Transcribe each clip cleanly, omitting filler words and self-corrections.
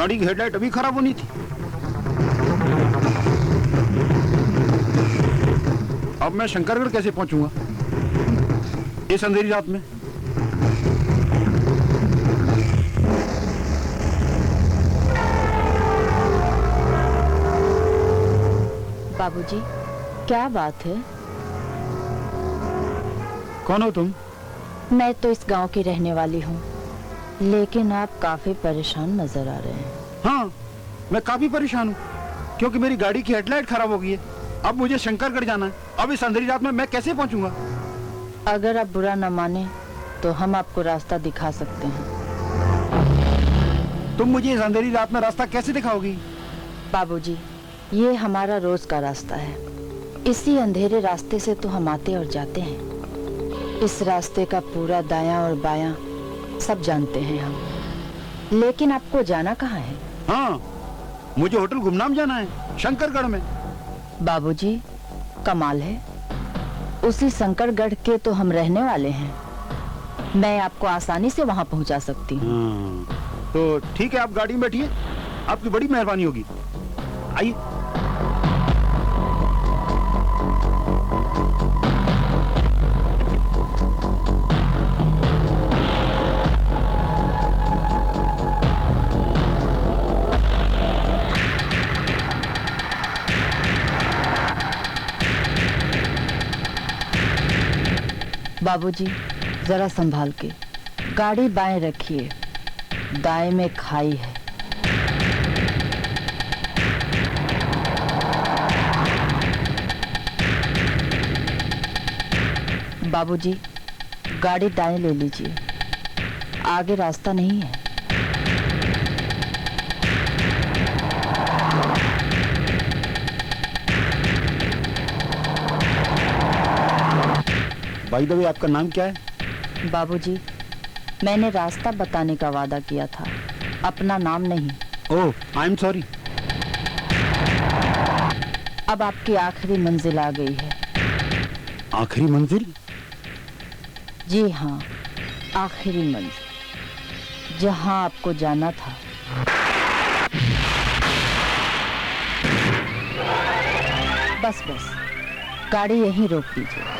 गाड़ी की हेडलाइट अभी खराब होनी थी। अब मैं शंकरगढ़ कैसे पहुंचूंगा इस अंधेरी रात में? बाबूजी, क्या बात है? कौन हो तुम? मैं तो इस गांव की रहने वाली हूँ, लेकिन आप काफी परेशान नजर आ रहे हैं। हाँ, मैं काफी परेशान हूँ क्योंकि मेरी गाड़ी की हेडलाइट खराब हो गई है। अब मुझे शंकरगढ़ जाना है। अब इस अंधेरी रात में मैं कैसे पहुंचूंगा? अगर आप बुरा न माने तो हम आपको रास्ता दिखा सकते हैं। तुम मुझे इस अंधेरी रात में रास्ता कैसे दिखाओगी? बाबूजी, ये हमारा रोज का रास्ता है। इसी अंधेरे रास्ते से तो हम आते और जाते हैं। इस रास्ते का पूरा दायां और बायां सब जानते हैं हम। लेकिन आपको जाना कहाँ है? हाँ, मुझे होटल गुमनाम जाना है, शंकरगढ़ में। बाबूजी, कमाल है, उसी शंकरगढ़ के तो हम रहने वाले हैं। मैं आपको आसानी से वहां पहुंचा सकती हूँ। तो ठीक है, आप गाड़ी में बैठिए, आपकी बड़ी मेहरबानी होगी। आइए। बाबूजी, जरा संभाल के गाड़ी बाएं रखिए, दाएं में खाई है। बाबूजी, गाड़ी दाएं ले लीजिए, आगे रास्ता नहीं है। भाई दबे, आपका नाम क्या है? बाबूजी, मैंने रास्ता बताने का वादा किया था, अपना नाम नहीं। ओह, आई एम सॉरी। अब आपकी आखिरी मंजिल आ गई है। आखिरी मंजिल? जी हाँ, आखिरी मंजिल, जहाँ आपको जाना था। बस बस, गाड़ी यहीं रोक दीजिए।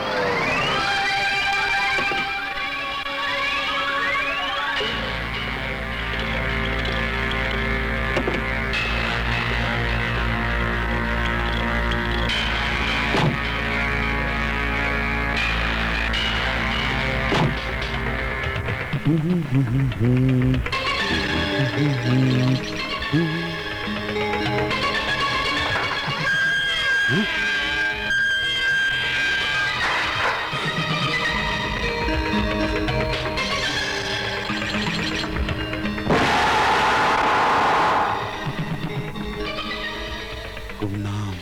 गुमनाम।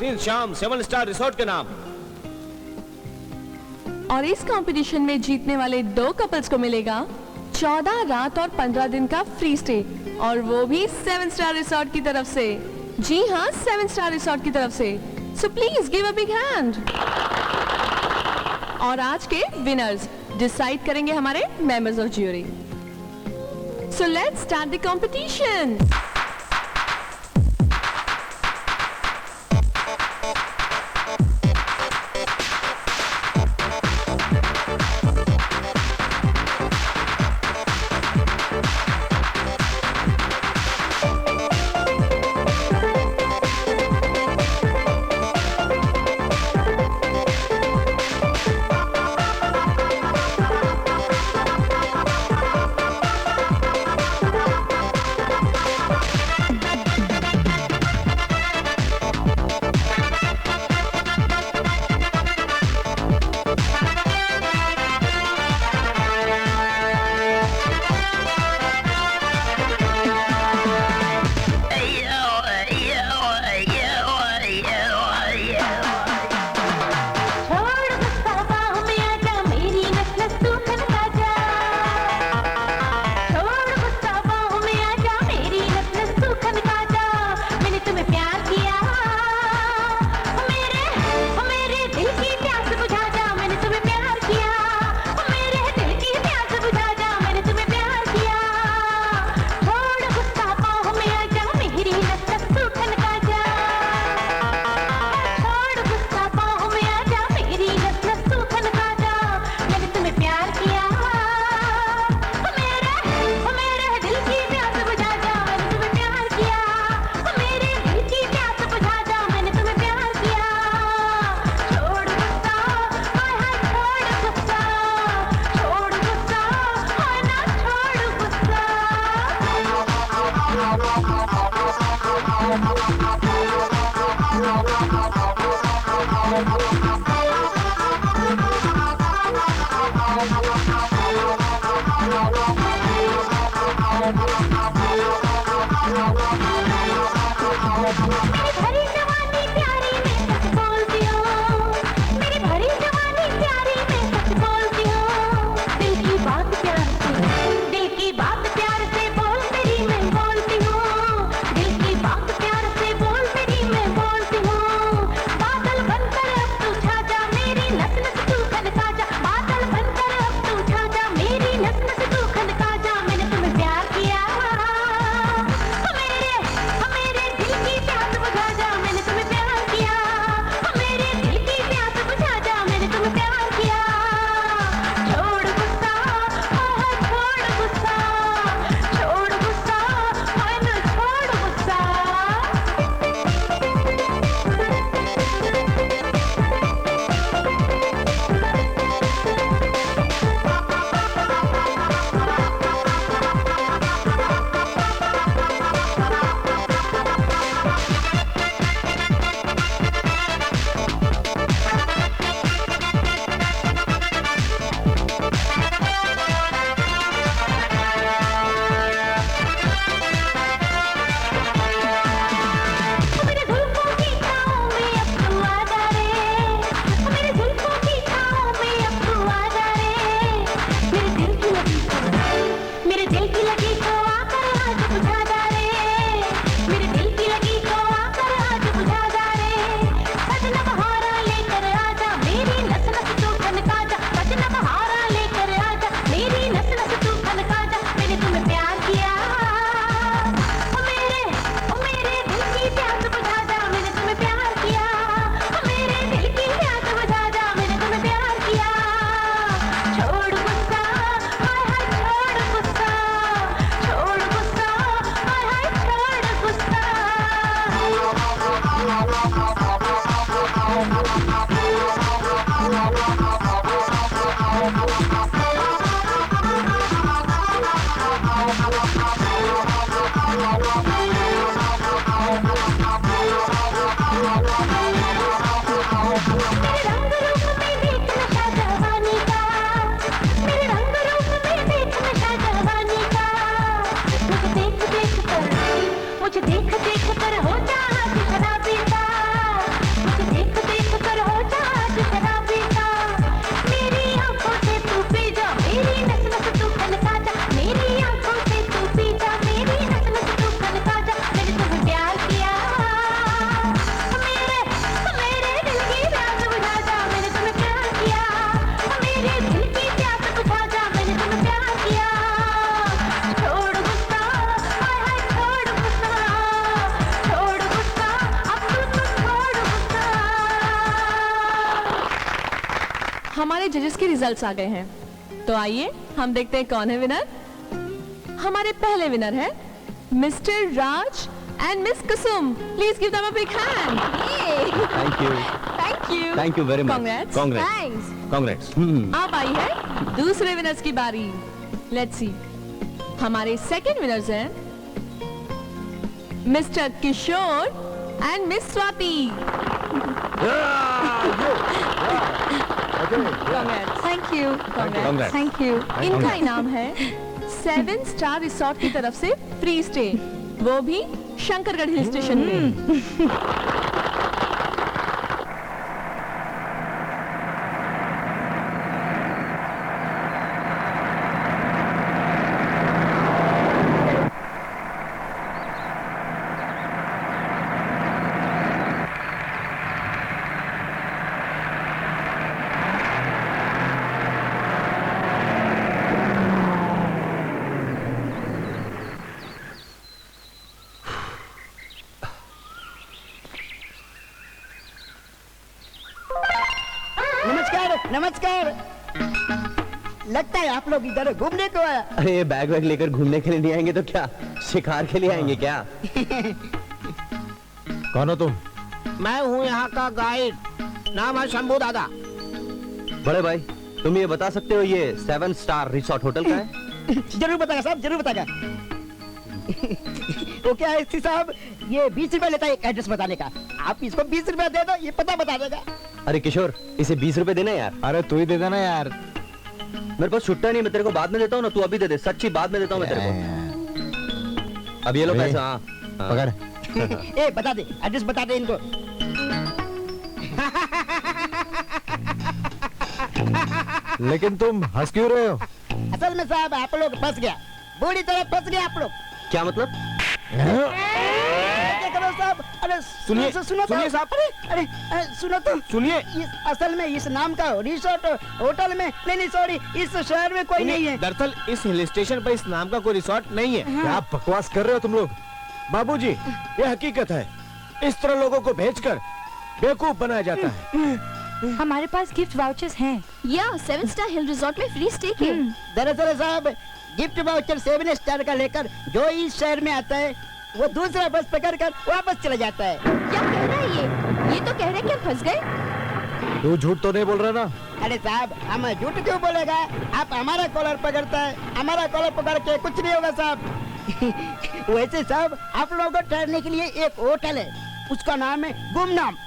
प्रिंस श्याम 7 स्टार रिसोर्ट के नाम। और इस कंपटीशन में जीतने वाले 2 कपल्स को मिलेगा 14 रात और 15 दिन का फ्री स्टे, और वो भी 7 स्टार रिसोर्ट की तरफ से। जी हाँ, 7 स्टार रिसोर्ट की तरफ से। So please give a big hand. और आज के विनर्स डिसाइड करेंगे हमारे members of jury. So let's start the competition. हमारे जजेस के रिजल्ट्स आ गए हैं। तो आइए हम देखते हैं कौन है विनर। हमारे पहले विनर है mister Raj and miss Kusum. Please give them a big hand. Thank you, thank you, thank you very much. Congrats. Congrats, Thanks. Congrats. अब आई है दूसरे विनर्स की बारी। Let's see. हमारे सेकंड विनर्स हैं mister Kishore and miss Swati. Thank you, Congrats. Thank you. इनका इनाम है 7 स्टार रिसोर्ट की तरफ से फ्री स्टे, वो भी शंकरगढ़ हिल स्टेशन में। नमस्कार नमस्कार। लगता है आप लोग इधर घूमने को आया। अरे ये बैग वैग लेकर घूमने के लिए नहीं आएंगे तो क्या शिकार के लिए आएंगे क्या? कौन हो तुम? मैं हूँ यहाँ का गाइड, नाम है शंभू दादा। बड़े भाई तुम ये बता सकते हो ये 7 स्टार रिसोर्ट होटल का है? जरूर बताएगा साहब, जरूर बताएगा। वो क्या है साहब, ये 20 रुपए लेता है एक एड्रेस बताने का। आप इसको 20 रुपए दे दो, ये पता बता देगा। अरे किशोर इसे 20 रुपए देना यार। अरे तू ही दे देना यार। मेरे पास छुट्टा नहीं, मैं तेरे को बाद में देता हूँ ना, तू अभी दे दे। सच्ची बाद में देता हूँ मैं तेरे को। अब ये लो अबे, पैसा। हाँ पकड़। ए बता दे, एड्रेस बता दे इनको। लेकिन तुम हंस क्यों रहे हो? असल में साहब आप लोग फंस गया, बुरी तरह फंस गए आप लोग। क्या मतलब? क्या करो साहब? अरे सुनिए, सुनो सुनिए साहब। अरे सुनो तो सुनिए। असल में इस नाम का रिसोर्ट होटल में नहीं सॉरी, इस शहर में कोई नहीं है। दरअसल इस हिल स्टेशन पर इस नाम का कोई रिसोर्ट नहीं है। क्या बकवास कर रहे हो तुम लोग? बाबूजी ये हकीकत है, इस तरह लोगों को भेजकर बेवकूफ बनाया जाता है। हमारे पास गिफ्ट वाउचर्स हैं। या 7 स्टार हिल रिसोर्ट में फ्री स्टे के। दरअसल साहब गिफ्ट वाउचर 7 स्टार का लेकर जो इस शहर में आता है वो दूसरा बस पकड़कर वापस चला जाता है। क्या कह रहा है ये तो कह रहे कि हम फंस गए। तू झूठ तो नहीं बोल रहा ना? अरे साहब हम झूठ क्यों बोलेगा? आप हमारा कॉलर पकड़ता है, हमारा कॉलर पकड़ के कुछ नहीं होगा साहब। वैसे साहब आप लोगों को ठहरने के लिए एक होटल है, उसका नाम है गुमनाम।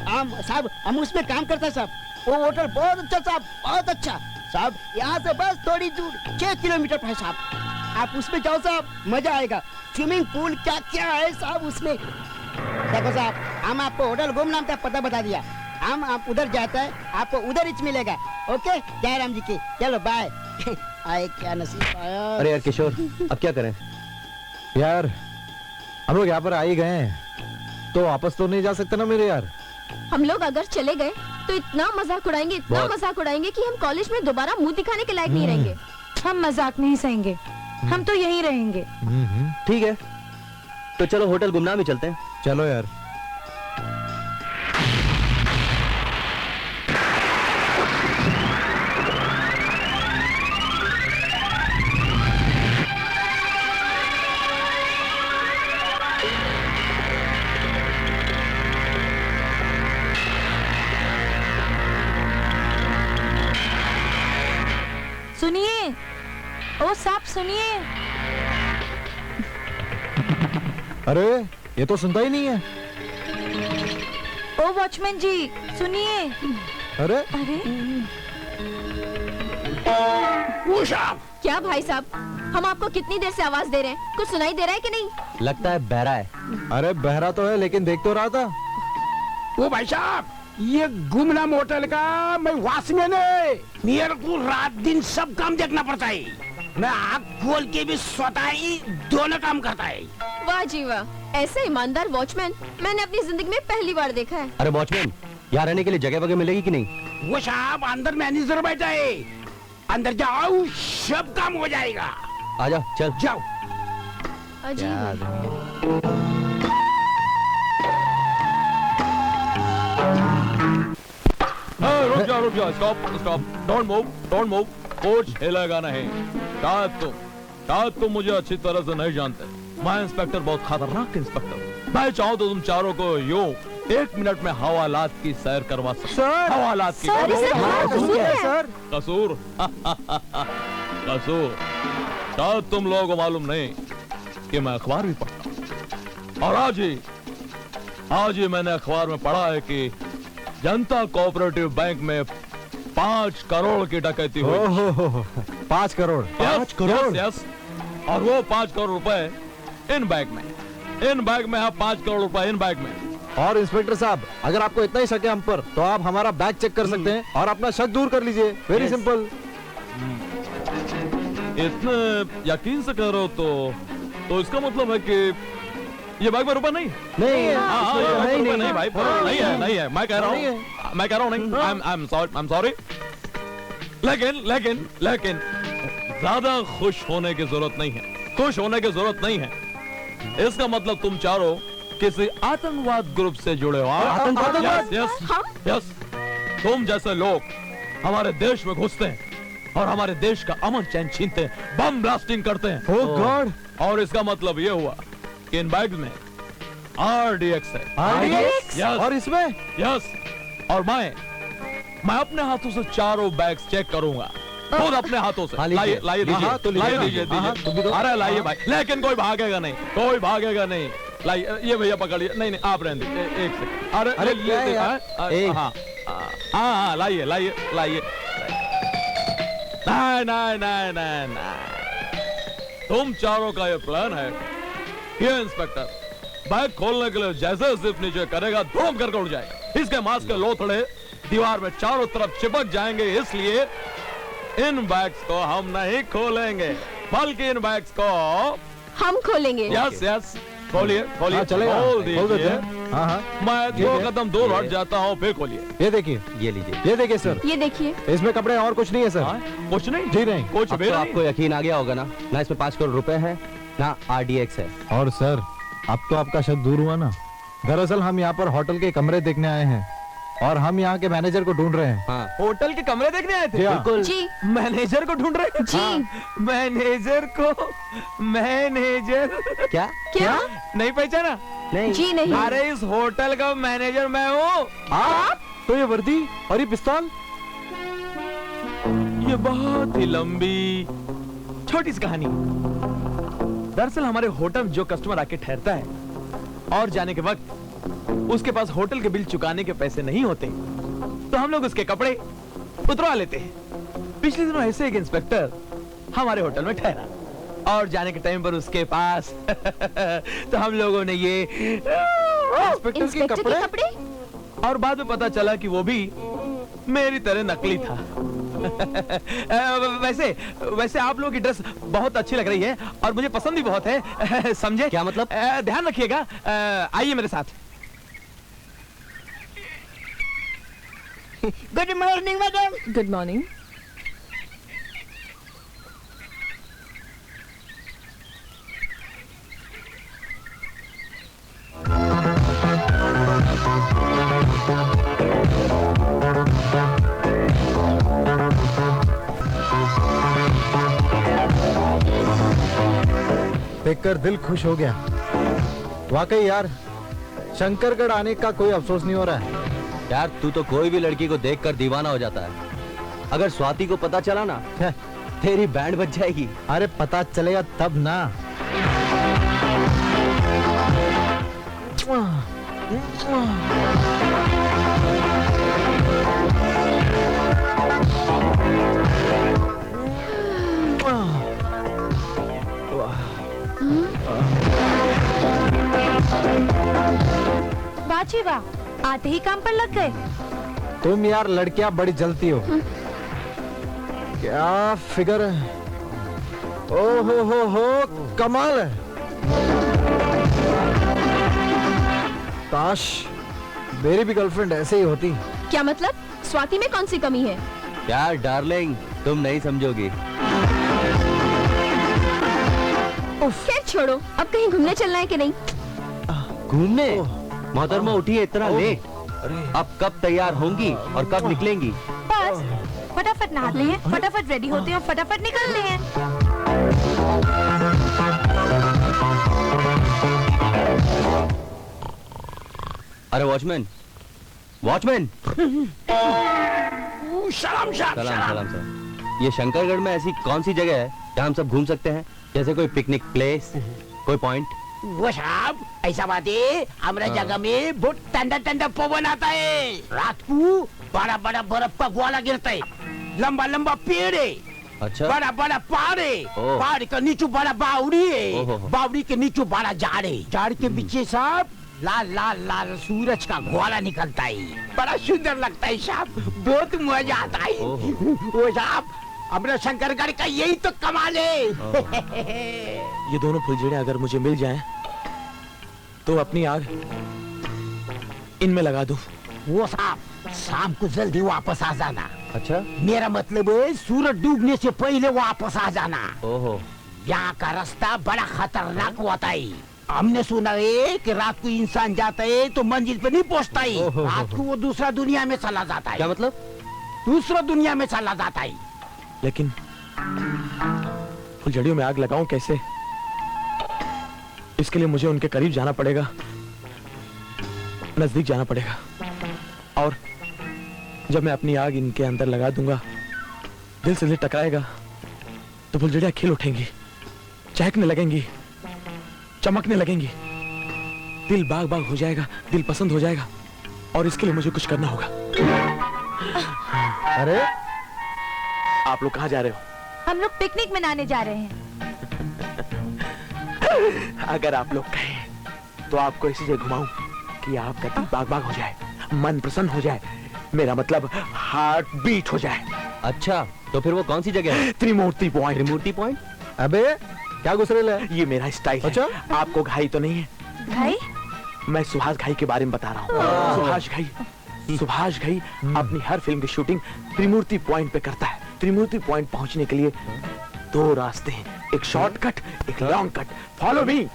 हम साहब हम उसमें काम करते हैं साहब। वो होटल बहुत अच्छा साहब, बहुत अच्छा साहब। यहाँ से बस थोड़ी दूर 6 किलोमीटर पर है साहब। आप उसमें जाओ साहब, मजा आएगा। स्विमिंग पूल क्या क्या है साहब उसमें। देखो साहब हम आपको होटल गुमनाम का पता बता दिया। हम आप उधर जाता है, आपको उधर ही मिलेगा। ओके जय राम जी की, चलो बाय। आए क्या नसीब आया। अरे यार किशोर अब क्या करें? यार हम लोग यहाँ पर आ ही गए हैं तो वापस तो नहीं जा सकते ना मेरे यार। हम लोग अगर चले गए तो इतना मजाक उड़ाएंगे, इतना बहुत। मजाक उड़ाएंगे कि हम कॉलेज में दोबारा मुंह दिखाने के लायक नहीं रहेंगे। हम मजाक नहीं सहेंगे, हम तो यहीं रहेंगे। ठीक है तो चलो होटल गुमनाम ही चलते हैं। चलो यार। सुनिए, ओ साहब सुनिए। अरे ये तो सुनता ही नहीं है। ओ वॉचमैन जी सुनिए। अरे अरे क्या भाई साहब, हम आपको कितनी देर से आवाज दे रहे हैं, कुछ सुनाई दे रहा है कि नहीं? लगता है बहरा है। अरे बहरा तो है लेकिन देख तो रहा था। वो भाई साहब ये गुमनाम होटल का मैं वॉचमैन है। मेरे को रात दिन सब काम देखना पड़ता है। मैं आँख खोल के भी स्वतः ही दोनों काम करता है। वाह जी वाह, ऐसा ईमानदार वॉचमैन मैंने अपनी जिंदगी में पहली बार देखा है। अरे वॉचमैन यहाँ रहने के लिए जगह वगैरह मिलेगी कि नहीं? वो साहब अंदर मैनेजर बैठा है, अंदर जाओ सब काम हो जाएगा। आजा चल। जाओ। रुक जाओ, स्टॉप, डोंट मूव, कुछ हिलेगा नहीं। शायद तुम मुझे अच्छी तरह से नहीं जानते। मैं इंस्पेक्टर, बहुत खतरनाक इंस्पेक्टर। मैं चाहूँ तो तुम चारों को यूं 1 मिनट में हवालात की सैर करवा सकता हूँ। हवालात की कसूर कसूर शायद तुम लोगों को मालूम नहीं कि मैं अखबार भी पढ़ता हूँ। और आज ही मैंने अखबार में पढ़ा है कि जनता कोऑपरेटिव बैंक में 5 करोड़ की डकैती हुई। 5 करोड़? 5 करोड़? यस। और वो 5 करोड़ रुपए इन बैंक में है। 5 करोड़ रुपए इन बैंक में। और इंस्पेक्टर साहब, अगर आपको इतना ही शक है हम पर, तो आप हमारा बैग चेक कर सकते हैं और अपना शक दूर कर लीजिए। Very simple. इतने यकीन से कह रहे हो तो इसका मतलब है कि ये बैग में रुपए नहीं? नहीं है। नहीं भाई, नहीं है। मैं कह रहा हूँ नहीं। आई एम सॉरी। लेकिन ज्यादा खुश होने की जरूरत नहीं है। इसका मतलब तुम चारों किसी आतंकवाद ग्रुप से जुड़े हो। आतंकवाद? यस। तुम जैसे लोग हमारे देश में घुसते हैं और हमारे देश का अमन चैन छीनते हैं, बम ब्लास्टिंग करते हैं। ओह गॉड। और इसका मतलब ये हुआ कि इन बैग्स में RDX है। RDX? यस। और इसमें? यस। और मैं अपने हाथों से चारों बैग्स चेक करूंगा, खुद अपने हाथों से। लाइए दीजिए। अरे लाइए भाई, लेकिन कोई भागेगा नहीं। लाइए, ये भैया पकड़िए। नहीं आप रहने दीजिए, एक सेकंड। अरे हाँ, लाइए। नहीं। तुम चारों का ये प्लान है। ये इंस्पेक्टर बैग खोलने के लिए जैसे जिप नीचे करेगा, धूम करके उड़ जाएगा। इसके मांस के लोथड़े दीवार में चारों तरफ चिपक जाएंगे। इसलिए इन बैग्स को हम नहीं खोलेंगे, बल्कि इन बैग्स को हम खोलेंगे। यस। खोलिए। चलेगा। खोल खोल देते दीजिए। हैं। हाँ। मैं 2 कदम दूर हट जाता हूँ, फिर खोलिए। ये देखिए, ये लीजिए। ये देखिए सर, ये देखिए। इसमें कपड़े और कुछ नहीं है सर। कुछ नहीं? जी नहीं। कुछ अब भी तो नहीं? आपको यकीन आ गया होगा ना इसमें 5 करोड़ रुपए है, ना RDX है। और सर, अब तो आपका शक दूर हुआ ना। दरअसल हम यहाँ पर होटल के कमरे देखने आए हैं और हम यहाँ के मैनेजर को ढूंढ रहे हैं। हाँ। होटल के कमरे देखने आए थे? बिल्कुल। जी। मैनेजर को ढूंढ रहे हैं? जी। मैनेजर क्या? नहीं पहचाना? नहीं। जी नहीं। अरे इस होटल का मैनेजर मैं हूँ। आप? तो ये वर्दी और ये पिस्तौल? ये बहुत ही लंबी छोटी सी कहानी। दरअसल हमारे होटल में जो कस्टमर आके ठहरता है और जाने के वक्त उसके पास होटल के बिल चुकाने के पैसे नहीं होते, तो हम लोग उसके कपड़े उतरवा लेते हैं। पिछले दिनों ऐसे एक इंस्पेक्टर हमारे होटल में ठहरा और जाने के टाइम पर उसके पास तो हम लोगों ने ये इंस्पेक्टर के कपड़े? और बाद में पता चला कि वो भी मेरी तरह नकली था। वैसे आप लोगों की ड्रेस बहुत अच्छी लग रही है और मुझे पसंद भी बहुत है। समझे? क्या मतलब? ध्यान रखिएगा। आइए मेरे साथ। Good morning madam. Good morning. देखकर दिल खुश हो गया। वाकई यार, शंकरगढ़ आने का कोई अफसोस नहीं हो रहा है। यार तू तो कोई भी लड़की को देखकर दीवाना हो जाता है। अगर स्वाति को पता चला ना, तेरी बैंड बज जाएगी। अरे पता चलेगा तब ना। बाची वाह, आते ही काम पर लग गए। तुम यार लड़कियां बड़ी जलती हो। क्या फिगर है। ओ हो कमाल है। काश मेरी भी गर्लफ्रेंड ऐसे ही होती। क्या मतलब? स्वाति में कौन सी कमी है? यार डार्लिंग, तुम नहीं समझोगी। खैर छोड़ो, अब कहीं घूमने चलना है कि नहीं? घूमने? मोहतरमा उठी है इतना लेट। अब कब तैयार होंगी और कब निकलेंगी? बस फटाफट नहाते हैं, फटाफट रेडी होते हैं और फटाफट निकलते हैं। अरे वॉचमैन, वॉचमैन! सलाम साहब, सलाम सलाम सर। ये शंकरगढ़ में ऐसी कौन सी जगह है जहाँ हम सब घूम सकते हैं? जैसे कोई पिकनिक प्लेस, कोई पॉइंट? वो साहब ऐसा बात है, हमारा जगह में बहुत ठंडा ठंडा पवन आता है। रात को बड़ा बड़ा बर्फ का गोला गिरता है, लंबा लंबा पेड़ है, अच्छा। बड़ा बड़ा पहाड़ है, ओह। पहाड़ के नीचे बड़ा बावड़ी है, ओहो। बावड़ी के नीचे बड़ा झाड़ है, झाड़ के पीछे साहब लाल लाल लाल सूरज का गोला निकलता है। बड़ा सुंदर लगता है साहब, बहुत मजा आता है। ओहो। वो साहब हमारा शंकरगढ़ का यही तो कमाल है। ये दोनों फुलझड़ियां अगर मुझे मिल जाएं, तो अपनी आग इनमें लगा दूं। वो साहब शाम को जल्दी वापस आ जाना। अच्छा। मेरा मतलब है सूरज डूबने से पहले वापस आ जाना। ओहो। यहाँ का रास्ता बड़ा खतरनाक होता है। हमने सुना है कि रात को इंसान जाता है तो मंजिल पे नहीं पहुँचता है, ओहो। रात को वो दूसरा दुनिया में चला जाता है। क्या मतलब? दूसरा दुनिया में चला जाता है। लेकिन फुलझड़ियों में आग लगाऊं कैसे? इसके लिए मुझे उनके करीब जाना पड़ेगा, नजदीक जाना पड़ेगा। और जब मैं अपनी आग इनके अंदर लगा दूंगा, दिल से दिल टकराएगा तो फुलझड़ियां खिल उठेंगी, चहकने लगेंगी, चमकने लगेंगी, दिल बाग बाग हो जाएगा, दिल पसंद हो जाएगा। और इसके लिए मुझे कुछ करना होगा। अरे आप लोग कहाँ जा रहे हो? हम लोग पिकनिक मनाने जा रहे हैं। अगर आप लोग कहें तो आपको ऐसी जगह घुमाऊं कि आपका दिल बाग बाग हो जाए, मन प्रसन्न हो जाए, मेरा मतलब हार्ट बीट हो जाए। अच्छा, तो फिर वो कौन सी जगह है? त्रिमूर्ति पॉइंट। त्रिमूर्ति पॉइंट? अबे क्या गुस्रेल है? ये मेरा स्टाइल है। अच्छा? आपको घाई तो नहीं है? भाई मैं सुभाष घाई के बारे में बता रहा हूँ। सुभाष घाई अपनी हर फिल्म की शूटिंग त्रिमूर्ति पॉइंट पे करता है। त्रिमूर्ति पॉइंट पहुंचने के लिए दो रास्ते हैं, एक शॉर्टकट, एक लॉन्ग कट। Follow me.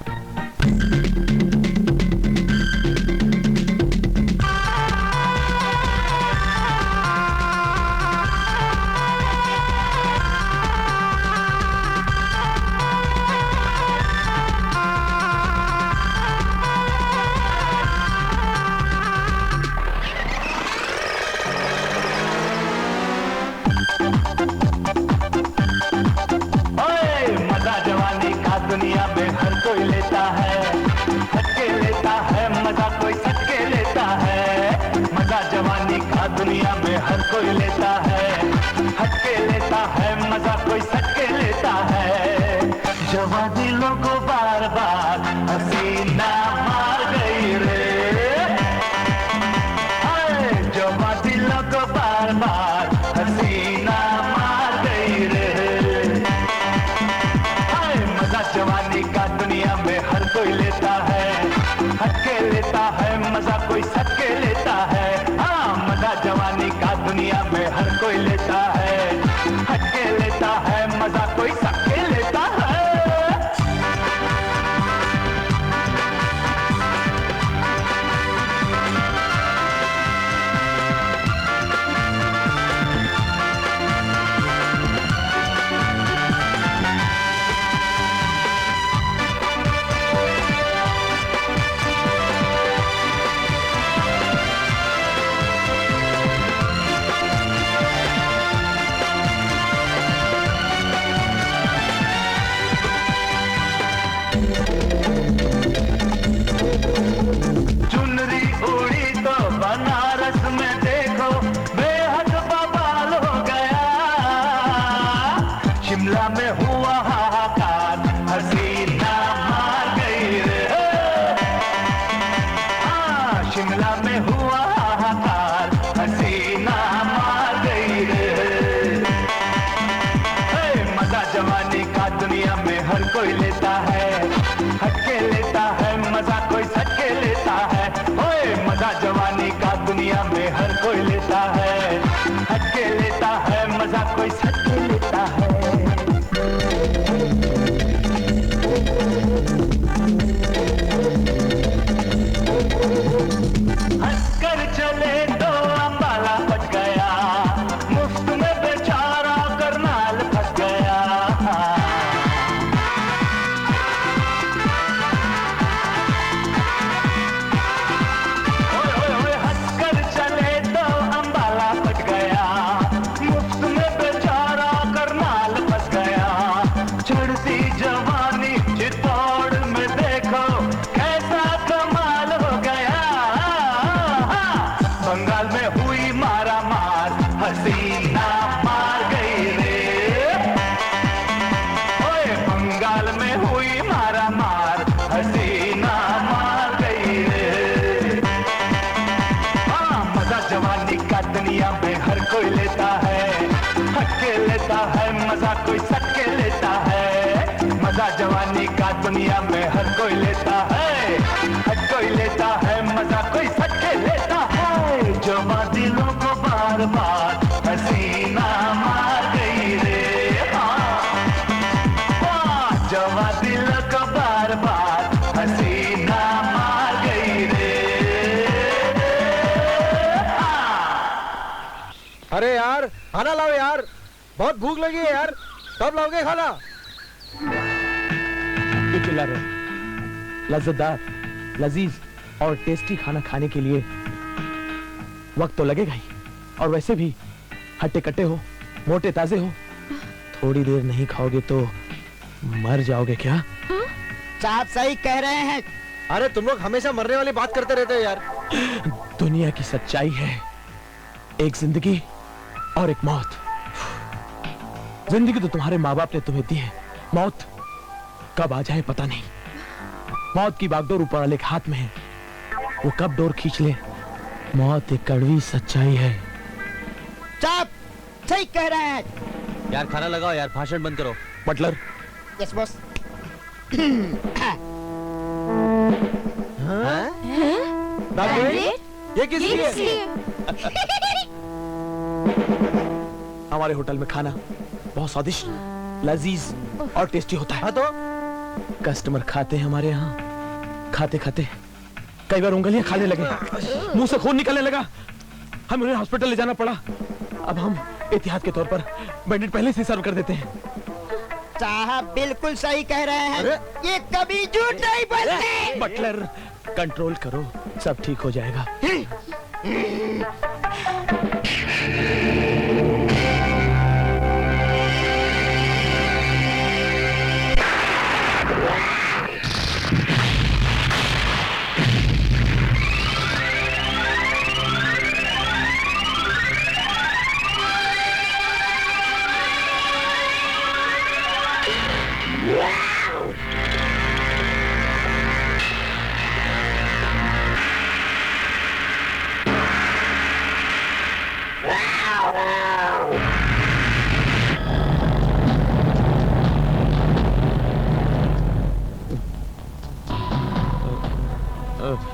दुनिया में हर कोई लेता है, हटके लेता है, मजा कोई सटके लेता है। मजा जवानी का दुनिया में हर कोई लेता है, हटके लेता है, मजा कोई सटके लेता है। जवानी लोगों बार बार हसीना मार गई रे, जवानी लोगों बार बार हसीना मार गई रे। जवानी का दुनिया में हर कोई लेता है, हटके लेता है, मजा कोई सटके लेता है। हाँ, मजा जवानी का दुनिया में हर कोई लेता है, हटके लेता है, मजा कोई सटके लेता है। चुनरी उड़ी तो बनारस में देखो बेहद बवाल हो गया। शिमला में हुआ हाहाकार, हसीना मार गई रे। हाँ, शिमला में हुआ हाहाकार, हसीना मार गई रे। मजा जवानी का दुनिया में हर कोई लेता है, हटके लेता है, मजा कोई सटके लेता है। ओए मजा जवानी का दुनिया में हर कोई लेता है, हटके लेता है, मजा कोई सटके लेता है। हंसकर चले हुई मारा मार, हसीना मार गई रे। हाँ, मजा जवानी का दुनिया में हर कोई लेता है, हटके लेता है मजा कोई सटके लेता है। मजा जवानी का दुनिया में हर कोई लेता है, हट कोई लेता है मजा कोई सटके लेता है। जवा दिलों को बार बार हसीना मार गई रे। हाँ, जवा दिलों को बार बार हसीना मार गई रे। अरे यार खाना लाओ यार, बहुत भूख लगी है यार, कब लाओगे खाना? क्यों चिल्ला रहे हो? लज्जतदार, लजीज और टेस्टी खाना खाने के लिए वक्त तो लगेगा ही, और वैसे भी हट्टे कट्टे हो, मोटे ताजे हो, थोड़ी देर नहीं खाओगे तो मर जाओगे क्या? साहब सही कह रहे हैं। अरे तुम लोग हमेशा मरने वाली बात करते रहते हो यार। दुनिया की सच्चाई है, एक जिंदगी और एक मौत। जिंदगी तो तुम्हारे माँ बाप ने तुम्हें दी है, मौत कब आ जाए पता नहीं। मौत की बागडोर ऊपर वाले के हाथ में है, वो कब डोर खींच ले, मौत एक कड़वी सच्चाई है। साहब सही कह रहे हैं। यार खाना लगाओ यार, भाषण बंद करो। Butler, yes boss. ये किस लिए? हमारे होटल में खाना बहुत स्वादिष्ट, लजीज और टेस्टी होता है। हाँ तो कस्टमर खाते हैं हमारे यहाँ, खाते खाते कई बार उंगलियां खाने लगे, मुंह से खून निकलने लगा, हमें उन्हें हॉस्पिटल ले जाना पड़ा। अब हम एहतियात के तौर पर बैंडेड पहले से सर्व कर देते हैं। साहब बिल्कुल सही कह रहे हैं, ये कभी झूठ नहीं बोलते। बटलर कंट्रोल करो, सब ठीक हो जाएगा।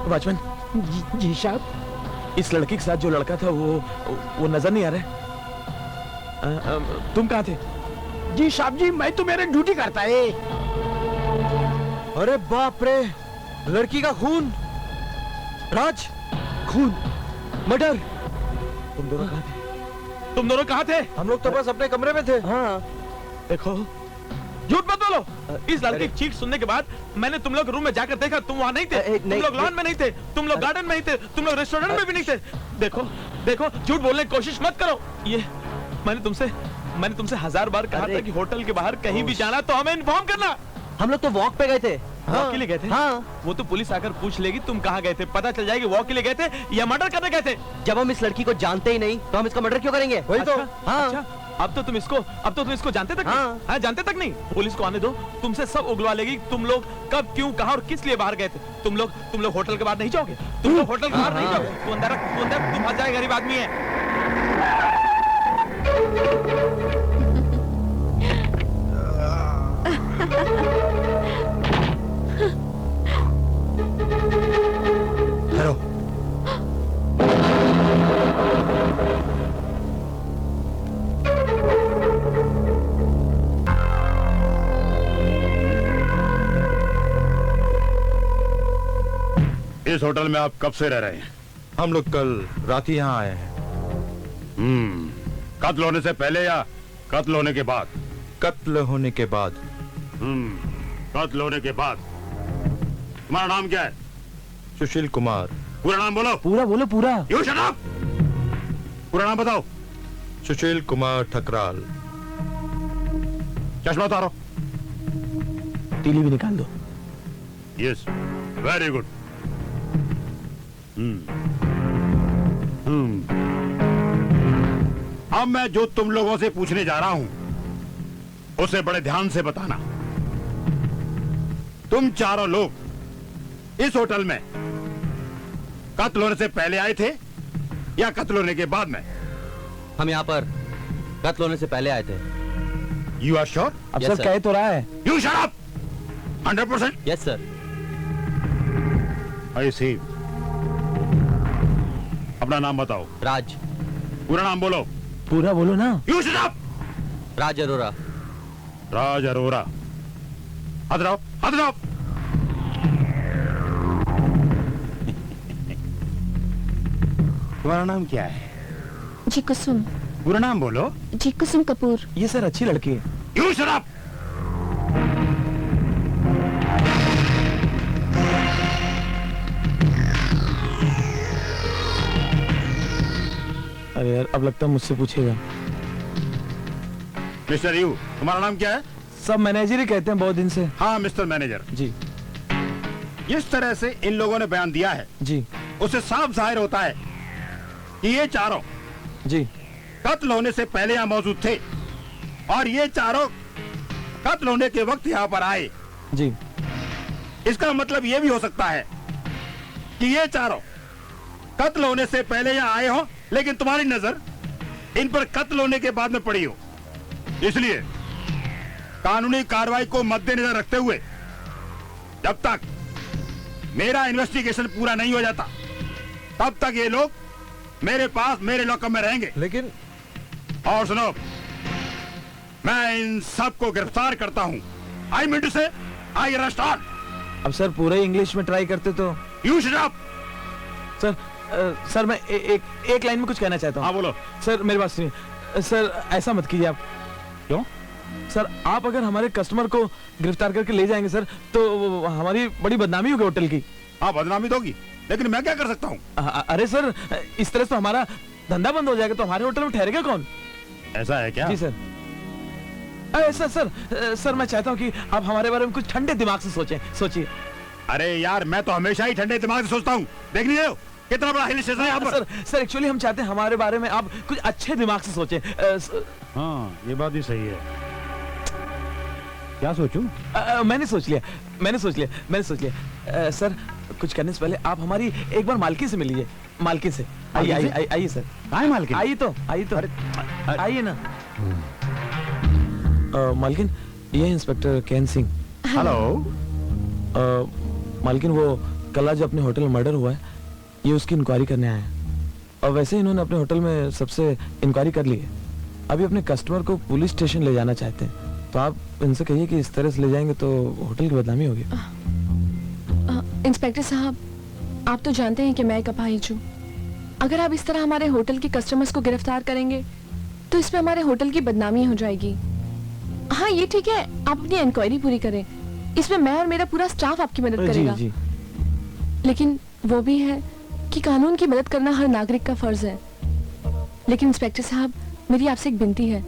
वॉचमैन जी साहब। इस लड़के के साथ जो लड़का था वो नजर नहीं आ रहा है। तुम कहाँ थे? जी साहब जी, मैं तो मेरे ड्यूटी करता है। अरे बाप रे, लड़की का खून, राज, खून, मर्डर। तुम दोनों कहाँ थे? तुम दोनों कहाँ थे? हम लोग तो बस अपने कमरे में थे। हाँ देखो, झूठ मत बोलो। इस लड़के की चीख सुनने के बाद मैंने तुम लोग रूम में जाकर देखा, तुम वहाँ नहीं थे। तुम लोग लॉन में नहीं थे, तुम लोग गार्डन में नहीं थे, तुम लोग रेस्टोरेंट में भी नहीं थे। देखो देखो, झूठ बोलने की कोशिश मत करो। ये मैंने तुमसे 1000 बार कहा था कि होटल के बाहर कहीं भी जाना तो हमें इन्फॉर्म करना। हम लोग तो वॉक पे गए थे। वॉक के लिए गए थे? हाँ। वो तो पुलिस आकर पूछ लेगी तुम कहाँ गए थे, पता चल जाएगी वॉक के लिए गए थे या मर्डर करने गए थे। जब हम इस लड़की को जानते ही नहीं तो हम इसका मर्डर क्यों करेंगे? वही तो। हाँ। अच्छा, अब तो तुम इसको जानते तक नहीं? हाँ, जानते तक नहीं। पुलिस को आने दो, तुमसे सब उगलवा लेगी। तुम लोग कब, क्यों, कहाँ और किस लिए बाहर गए थे। तुम लोग होटल के बाहर नहीं जाओगे, तुम लोग होटल के बाहर नहीं जाओगे। तू अंदर, तुम फंस जाए, गरीब आदमी है। हेलो। इस होटल में आप कब से रह रहे हैं? हम लोग कल रात ही यहाँ आए हैं। कत्ल होने से पहले या कत्ल होने के बाद? कत्ल होने के बाद। कत्ल होने के बाद। तुम्हारा नाम क्या है? सुशील कुमार। पूरा नाम बोलो। पूरा बोलो, पूरा। You shut up. पूरा नाम बताओ। सुशील कुमार ठकराल। चश्मा उतारो। तीली भी निकाल दो। Yes, very good. अब मैं जो तुम लोगों से पूछने जा रहा हूं उसे बड़े ध्यान से बताना। तुम चारों लोग इस होटल में कत्ल होने से पहले आए थे या कत्ल होने के बाद में? हम यहाँ पर कत्ल होने से पहले आए थे। You are sure? अब Yes, सर sir. कह तो रहा है। You shut up. 100%? Yes sir. I see. अपना नाम बताओ। राज। पूरा नाम बोलो। पूरा बोलो ना। You shut up. Raj Arora. Raj Arora. हाथ रहो, हाथ रहो। तुम्हारा नाम क्या है? जी कुसुम। पूरा नाम बोलो। जी कुसुम कपूर। ये सर अच्छी लड़की है। You shut up. अरे यार अब लगता है मुझसे पूछेगा। मिस्टर यू, तुम्हारा नाम क्या है? सब मैनेजर ही कहते हैं बहुत दिन से। हाँ मिस्टर मैनेजर। जी जिस तरह से इन लोगों ने बयान दिया है जी उससे साफ जाहिर होता है कि ये चारों जी। कत्ल होने से पहले यहाँ मौजूद थे और ये चारों कत्ल होने के वक्त यहाँ पर आए। जी इसका मतलब ये भी हो सकता है कि ये चारों कत्ल होने से पहले यहाँ आए हो लेकिन तुम्हारी नजर इन पर कत्ल होने के बाद में पड़ी हो। इसलिए कानूनी कार्रवाई को मद्देनजर रखते हुए जब तक मेरा इन्वेस्टिगेशन पूरा नहीं हो जाता तब तक ये लोग मेरे पास मेरे लॉकअप में रहेंगे। लेकिन और सुनो, मैं इन सब को गिरफ्तार करता हूँ। आई मीन टू से आई अरेस्ट ऑल। अब सर पूरा ही इंग्लिश में ट्राई करते तो। You shut up. Sir sir मैं एक लाइन में कुछ कहना चाहता हूँ। हाँ बोलो। सर मेरी बात सुनिए। सर ऐसा मत कीजिए आप। क्यों? सर आप अगर हमारे कस्टमर को गिरफ्तार करके ले जाएंगे सर तो हमारी बड़ी बदनामी होगी होटल की। हाँ बदनामी तो होगी लेकिन मैं क्या कर सकता हूँ? अरे सर इस तरह से तो हमारा धंधा बंद हो जाएगा तो हमारे होटल में ठहरेगा कौन? ऐसा है क्या? जी सर। सर सर सर मैं चाहता हूँ कि आप हमारे बारे में कुछ ठंडे दिमाग से सोचिए। अरे यार मैं तो हमेशा ही ठंडे दिमाग से सोचता हूँ। देख नहीं रहे हो कितना बड़ा हिल स्टेशन है यहाँ पर? सर एक्चुअली हम चाहते हैं हमारे बारे में आप कुछ अच्छे दिमाग से सोचें। हाँ ये बात भी सही है। क्या सोचूं? मैंने सोच लिया। सर कुछ करने से पहले आप हमारी एक बार मालकिन से मिल लीजिए। मालकिन से आइए सर। कहाँ है मालकिन? आइए तो आइए ना। मालकिन ये इंस्पेक्टर कैन सिंह। हेलो। मालकिन वो कल जो अपने होटल में मर्डर हुआ है ये उसकी इंक्वायरी करने आए हैं और वैसे ही इन्होंने अपने होटल में सबसे इंक्वायरी कर ली है। अभी अपने कस्टमर को पुलिस स्टेशन ले जाना चाहते हैं तो आप इनसे कहिए कि इस तरह से ले जाएंगे तो होटल की बदनामी होगी। इंस्पेक्टर साहब आप तो जानते हैं कि मैं एक अपाहिज हूँ। अगर आप इस तरह हमारे होटल के कस्टमर्स को गिरफ्तार करेंगे तो इसमें हमारे होटल की बदनामी हो जाएगी। हाँ ये ठीक है आप अपनी इंक्वायरी पूरी करें, इसमें मैं और मेरा पूरा स्टाफ आपकी मदद करेगा। जी। लेकिन वो भी है कि कानून की मदद करना हर नागरिक का फर्ज है। लेकिन इंस्पेक्टर साहब मेरी आपसे एक विनती है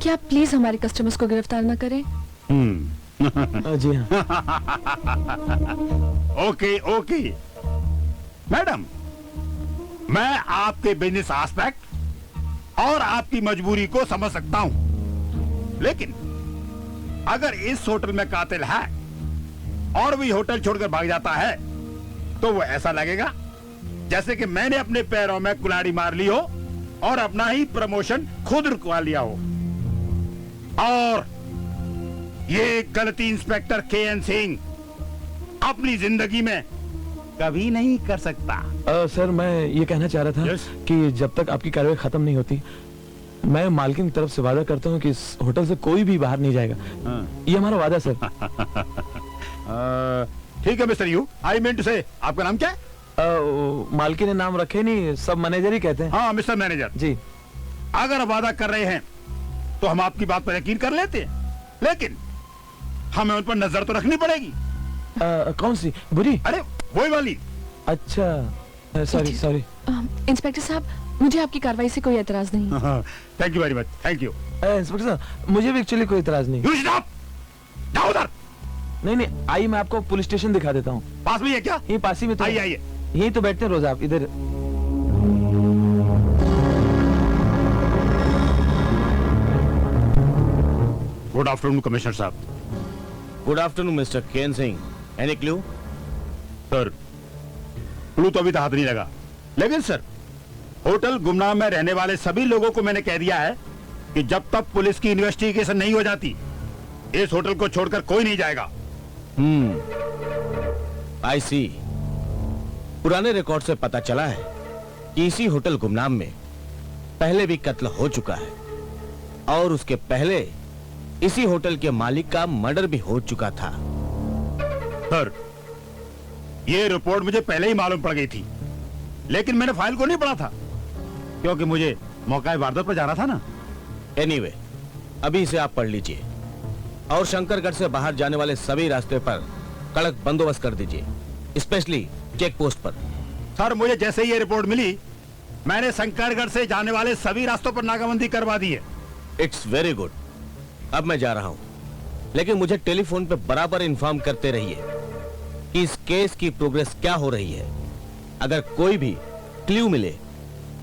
कि आप प्लीज हमारे कस्टमर्स को गिरफ्तार ना करें। जी हाँ। ओके मैडम, मैं आपके बिजनेस एस्पेक्ट और आपकी मजबूरी को समझ सकता हूं, लेकिन अगर इस होटल में कातिल है और भी होटल छोड़कर भाग जाता है तो वो ऐसा लगेगा जैसे कि मैंने अपने पैरों में कुल्हाड़ी मार ली हो और अपना ही प्रमोशन खुद रुकवा लिया हो। और ये गलती इंस्पेक्टर के.एन. सिंह अपनी जिंदगी में कभी नहीं कर सकता। सर मैं ये कहना चाह रहा था कि जब तक आपकी कार्रवाई खत्म नहीं होती मैं मालकिन की तरफ से वादा करता हूँ कि इस होटल से कोई भी बाहर नहीं जाएगा। ये हमारा वादा सर। ठीक है mister you, I mean to say आपका नाम क्या है? मालकिन ने नाम रखे नहीं, सब मैनेजर ही कहते हैं। हाँ मिस्टर मैनेजर जी। अगर वादा कर रहे हैं तो हम आपकी बात पर यकीन कर लेते हैं, लेकिन हमें उन पर नजर तो रखनी पड़ेगी। कौन सी? बुरी? अरे वही वाली। अच्छा सॉरी। इंस्पेक्टर साहब मुझे आपकी कार्रवाई से कोई एतराज नहीं। Thank you very much. Thank you. Inspector साहब मुझे भी एक्चुअली कोई एतराज नहीं। यू स्टॉप, जाओ उधर। नहीं आइए मैं आपको पुलिस स्टेशन दिखा देता हूँ। पास में है क्या? ये पास ही में तो है। आइए यही तो बैठते हैं रोज आप इधर। गुड आफ्टरनून कमिश्नर साहब। Good afternoon mister Ken Singh. Any clue? Sir clue तो अभी तक हाथ नहीं लगा, लेकिन सर होटल गुमनाम में रहने वाले सभी लोगों को मैंने कह दिया है कि जब तक पुलिस की इन्वेस्टिगेशन नहीं हो जाती इस होटल को छोड़कर कोई नहीं जाएगा। आई सी। पुराने रिकॉर्ड से पता चला है कि इसी होटल गुमनाम में पहले भी कत्ल हो चुका है और उसके पहले इसी होटल के मालिक का मर्डर भी हो चुका था। सर ये रिपोर्ट मुझे पहले ही मालूम पड़ गई थी, लेकिन मैंने फाइल को नहीं पढ़ा था क्योंकि मुझे मौका वारदात पर जाना था ना। एनीवे, अभी इसे आप पढ़ लीजिए और शंकरगढ़ से बाहर जाने वाले सभी रास्ते पर कड़क बंदोबस्त कर दीजिए, स्पेशली चेक पोस्ट पर। सर मुझे जैसे ही ये रिपोर्ट मिली मैंने शंकरगढ़ से जाने वाले सभी रास्तों पर नाकाबंदी करवा दी है। It's very good. अब मैं जा रहा हूं, लेकिन मुझे टेलीफोन पे बराबर इन्फॉर्म करते रहिए कि इस केस की प्रोग्रेस क्या हो रही है। अगर कोई भी क्लू मिले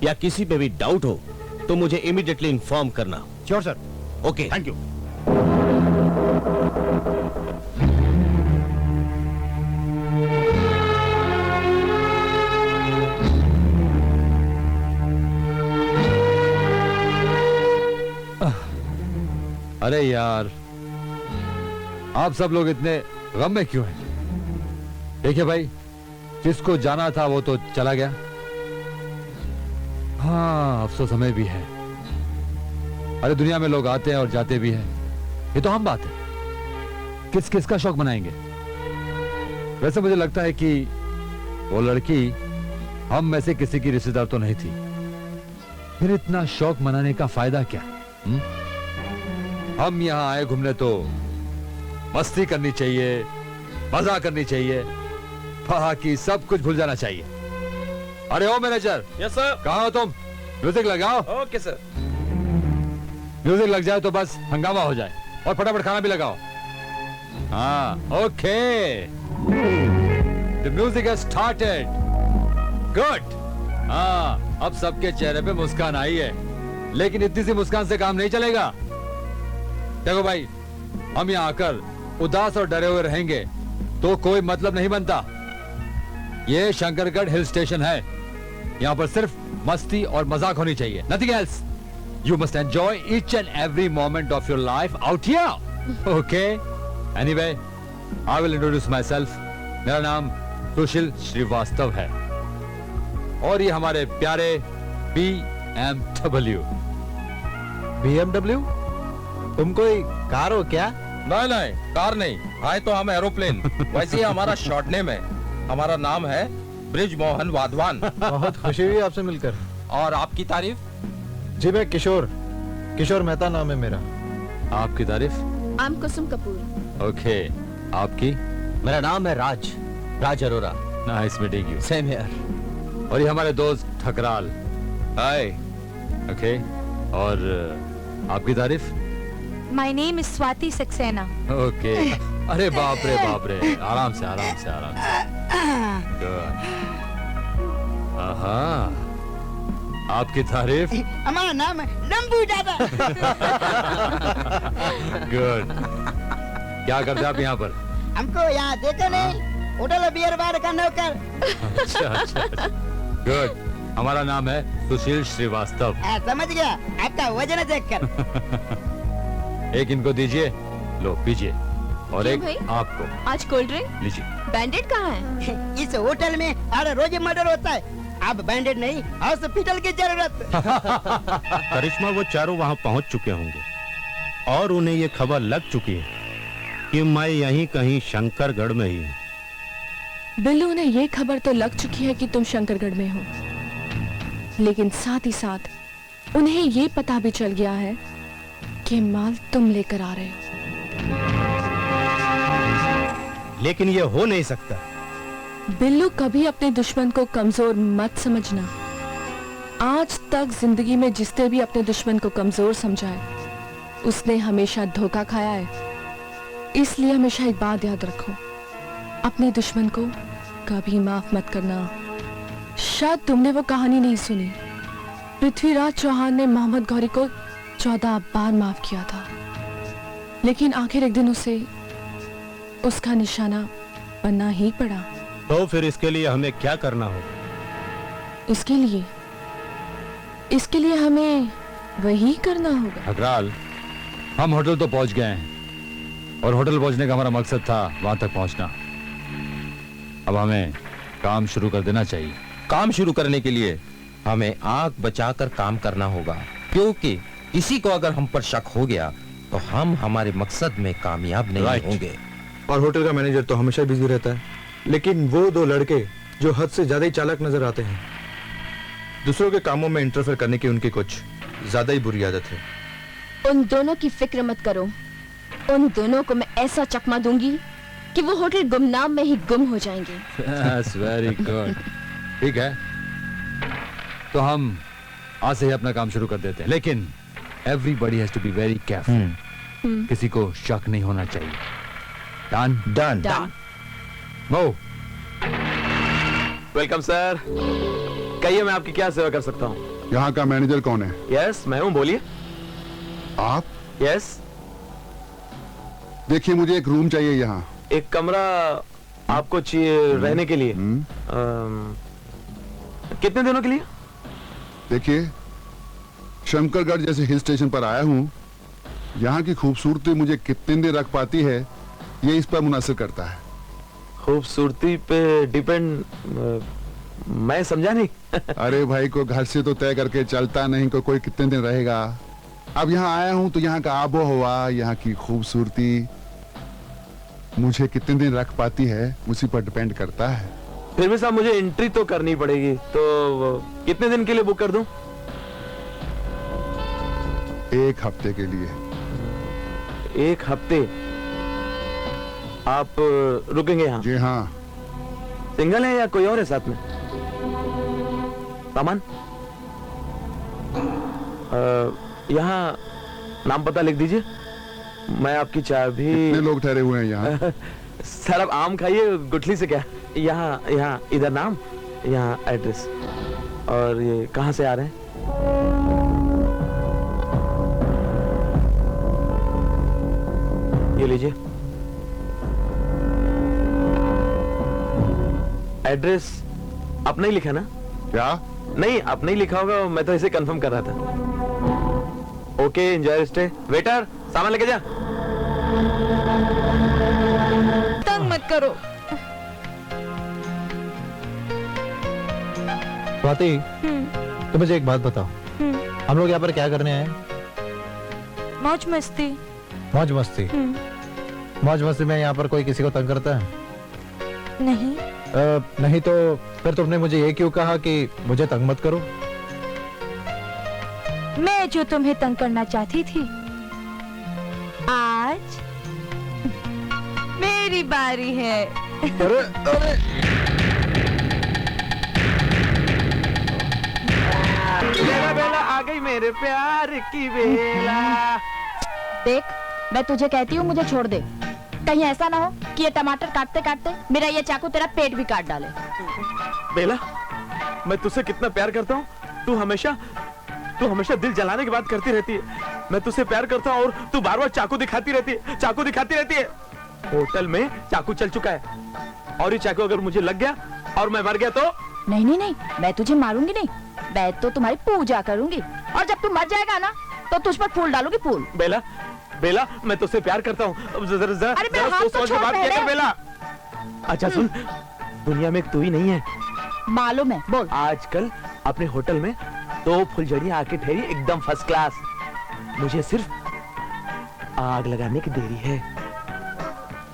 या किसी पे भी डाउट हो तो मुझे इमीडिएटली इन्फॉर्म करना। Sure sir. Okay, thank you. अरे यार, आप सब लोग इतने गम में क्यों हैं? देखिए भाई, जिसको जाना था वो तो चला गया। हाँ, अफसोस हमें भी है। अरे दुनिया में लोग आते हैं और जाते भी हैं, ये तो हम बात है। किस किस का शौक मनाएंगे? वैसे मुझे लगता है कि वो लड़की हम में से किसी की रिश्तेदार तो नहीं थी, फिर इतना शौक मनाने का फायदा क्या? हम यहां आए घूमने तो मस्ती करनी चाहिए, मजा करनी चाहिए, बाकी सब कुछ भूल जाना चाहिए। अरे ओ मैनेजर। Yes sir. कहाँ हो तुम? म्यूजिक लगाओ। Okay sir. म्यूजिक लग जाए तो बस हंगामा हो जाए, और फटाफट खाना भी लगाओ। हाँ, okay. The music has started. Good. हाँ, अब सबके चेहरे पे मुस्कान आई है, लेकिन इतनी सी मुस्कान से काम नहीं चलेगा। देखो भाई, हम यहाँ आकर उदास और डरे हुए रहेंगे तो कोई मतलब नहीं बनता। ये शंकरगढ़ हिल स्टेशन है, यहाँ पर सिर्फ मस्ती और मजाक होनी चाहिए, nothing else. You must enjoy each and every moment of your life out here, okay? Anyway, I will introduce my self. मेरा नाम सुशील श्रीवास्तव है और ये हमारे प्यारे BMW। BMW? तुम कोई कार हो क्या? नहीं नहीं, कार नहीं, आए तो हम एरोप्लेन। वैसे ही हमारा शॉर्ट नेम है, हमारा नाम है ब्रिज मोहन वाधवान। बहुत खुशी हुई आपसे मिलकर। और आपकी तारीफ? जी मैं किशोर मेहता नाम है मेरा। आपकी तारीफ? I am Kusum Kapoor. Okay, आपकी? मेरा नाम है Raj Arora. Nice meeting you. Same here. और ये हमारे दोस्त ठकराल। हाय। ओके, और आपकी तारीफ? My name is Swati Saxena. Okay. अरे बाप रे, आराम से। गुड। आहा, आपकी तारीफ? हमारा नाम है लंबू दादा। गुड। क्या करते आप यहाँ पर? हमको यहाँ देखा नहीं, होटल बियर बार का नौकर। अच्छा। गुड। हमारा नाम है सुशील श्रीवास्तव। समझ गया, आपका वजन देखकर। एक इनको दीजिए, लो पीजिए, और क्यों एक भाई? आपको आज कोल्ड ड्रिंक? लीजिए। बैंडेड कहाँ है? इस होटल में हर रोज मर्डर होता है, अब बैंडेड नहीं, हॉस्पिटल की जरूरत। करिश्मा, वो चारों वहाँ पहुँच चुके होंगे और उन्हें ये खबर लग चुकी है कि मैं यहीं कहीं शंकरगढ़ में ही हूँ। बिल्लू, उन्हें ये खबर तो लग चुकी है कि तुम शंकरगढ़ में हो, लेकिन साथ ही साथ उन्हें ये पता भी चल गया है कि माल तुम लेकर आ रहे हो। लेकिन ये हो नहीं सकता। बिल्लू, कभी अपने दुश्मन को कमजोर मत समझना। आज तक जिंदगी में जिसने भी अपने दुश्मन को कमजोर समझा है उसने हमेशा धोखा खाया है। इसलिए हमेशा एक बात याद रखो, अपने दुश्मन को कभी माफ मत करना। शायद तुमने वो कहानी नहीं सुनी, पृथ्वीराज चौहान ने मोहम्मद गौरी को 14 बार माफ किया था, लेकिन आखिर एक दिन उसे उसका निशाना बनना ही पड़ा। तो फिर इसके लिए हमें क्या करना होगा? इसके लिए हमें वही करना होगा। अकराल, हम होटल तो पहुंच गए हैं और होटल पहुंचने का हमारा मकसद था वहां तक पहुंचना। अब हमें काम शुरू कर देना चाहिए। काम शुरू करने के लिए हमें आंख बचाकर काम करना होगा, क्योंकि किसी को अगर हम पर शक हो गया तो हम हमारे मकसद में कामयाब नहीं Right. होंगे। और होटल का मैनेजर तो हमेशा बिजी रहता है, लेकिन वो दो लड़के जो हद से ज्यादा ही चालाक नजर आते हैं। दूसरों के कामों में इंटरफेयर करने की उनकी कुछ ज्यादा ही बुरी आदत है। उन दोनों की फिक्र मत करो, उन दोनों को मैं ऐसा चकमा दूंगी कि वो होटल गुमनाम में ही गुम हो जाएंगे। That's very good. ठीक है, तो हम आज से ही अपना काम शुरू कर देते हैं, लेकिन everybody has to be very careful. किसी को शक नहीं होना चाहिए। Done? Done. Move. Welcome sir. कहिए मैं आपकी क्या सेवा कर सकता हूँ? यहाँ का मैनेजर कौन है? यस, मैं हूँ, बोलिए। आप? यस, देखिए, मुझे एक रूम चाहिए यहाँ। एक कमरा आपको चाहिए रहने के लिए? कितने दिनों के लिए? देखिए, शंकरगढ़ जैसे हिल स्टेशन पर आया हूँ। यहाँ की खूबसूरती मुझे कितने दिन रख पाती है, ये इस पर मुनासिब करता है। खूबसूरती पे डिपेंड? मैं समझा नहीं। अरे भाई, को घर से तो तय करके चलता नहीं को कोई कितने दिन रहेगा। अब यहाँ आया हूँ तो यहाँ का आबो हवा, यहाँ की खूबसूरती मुझे कितने दिन रख पाती है, उसी पर डिपेंड करता है। फिर भी साहब मुझे एंट्री तो करनी पड़ेगी, तो कितने दिन के लिए बुक कर दूं? 1 हफ्ते के लिए। 1 हफ्ते आप रुकेंगे यहाँ? जी हाँ। सिंगल है या कोई और है साथ में? सामान यहाँ नाम पता लिख दीजिए, मैं आपकी चाबी। कितने लोग ठहरे हुए हैं यहाँ? सर आप आम खाइए, गुठली से क्या। यहाँ यहाँ इधर नाम, यहाँ एड्रेस। और ये कहाँ से आ रहे हैं? ये लीजिए एड्रेस। अपना ही लिखा ना? क्या? नहीं, अपना ही लिखा होगा, मैं तो इसे कंफर्म कर रहा था। Okay, enjoy stay. वेटर, सामान लेके जा। तंग मत करो। स्वाति, तो मुझे एक बात बताओ, हम लोग यहाँ पर क्या करने आए? मौज मस्ती। मौज मस्ती? मौज मस्ती में यहाँ पर कोई किसी को तंग करता है? नहीं। नहीं तो फिर तुमने मुझे ये क्यों कहा कि मुझे तंग मत करो? मैं जो तुम्हें तंग करना चाहती थी, आज मेरी बारी है। अरे अरे बेला बेला आ गई मेरे प्यार की बेला। देख, मैं तुझे कहती हूँ मुझे छोड़ दे। कहीं ऐसा ना हो कि ये टमाटर काटते काटते मेरा ये चाकू तेरा पेट भी काट डाले। बेला, मैं तुझसे कितना प्यार करता हूँ। तू हमेशा दिल जलाने की बात करती रहती है। मैं तुझसे प्यार करता हूँ और तू बार बार चाकू दिखाती रहती है। होटल में चाकू चल चुका है, और ये चाकू अगर मुझे लग गया और मैं मर गया तो? नहीं नहीं नहीं, मैं तुझे मारूंगी नहीं, मैं तो तुम्हारी पूजा करूंगी, और जब तू मर जाएगा ना तो तुझ पर फूल डालूंगी, फूल। बेला, बेला, मैं तुझसे प्यार करता हूँ। अरे मेरा हाथ तो छोड़ पहले। बेला, अच्छा सुन, दुनिया में तू ही नहीं है। मालूम है, बोल। आजकल अपने होटल में 2 फुलझड़ियां आके ठहरी, एकदम फर्स्ट क्लास। मुझे सिर्फ आग लगाने की देरी है,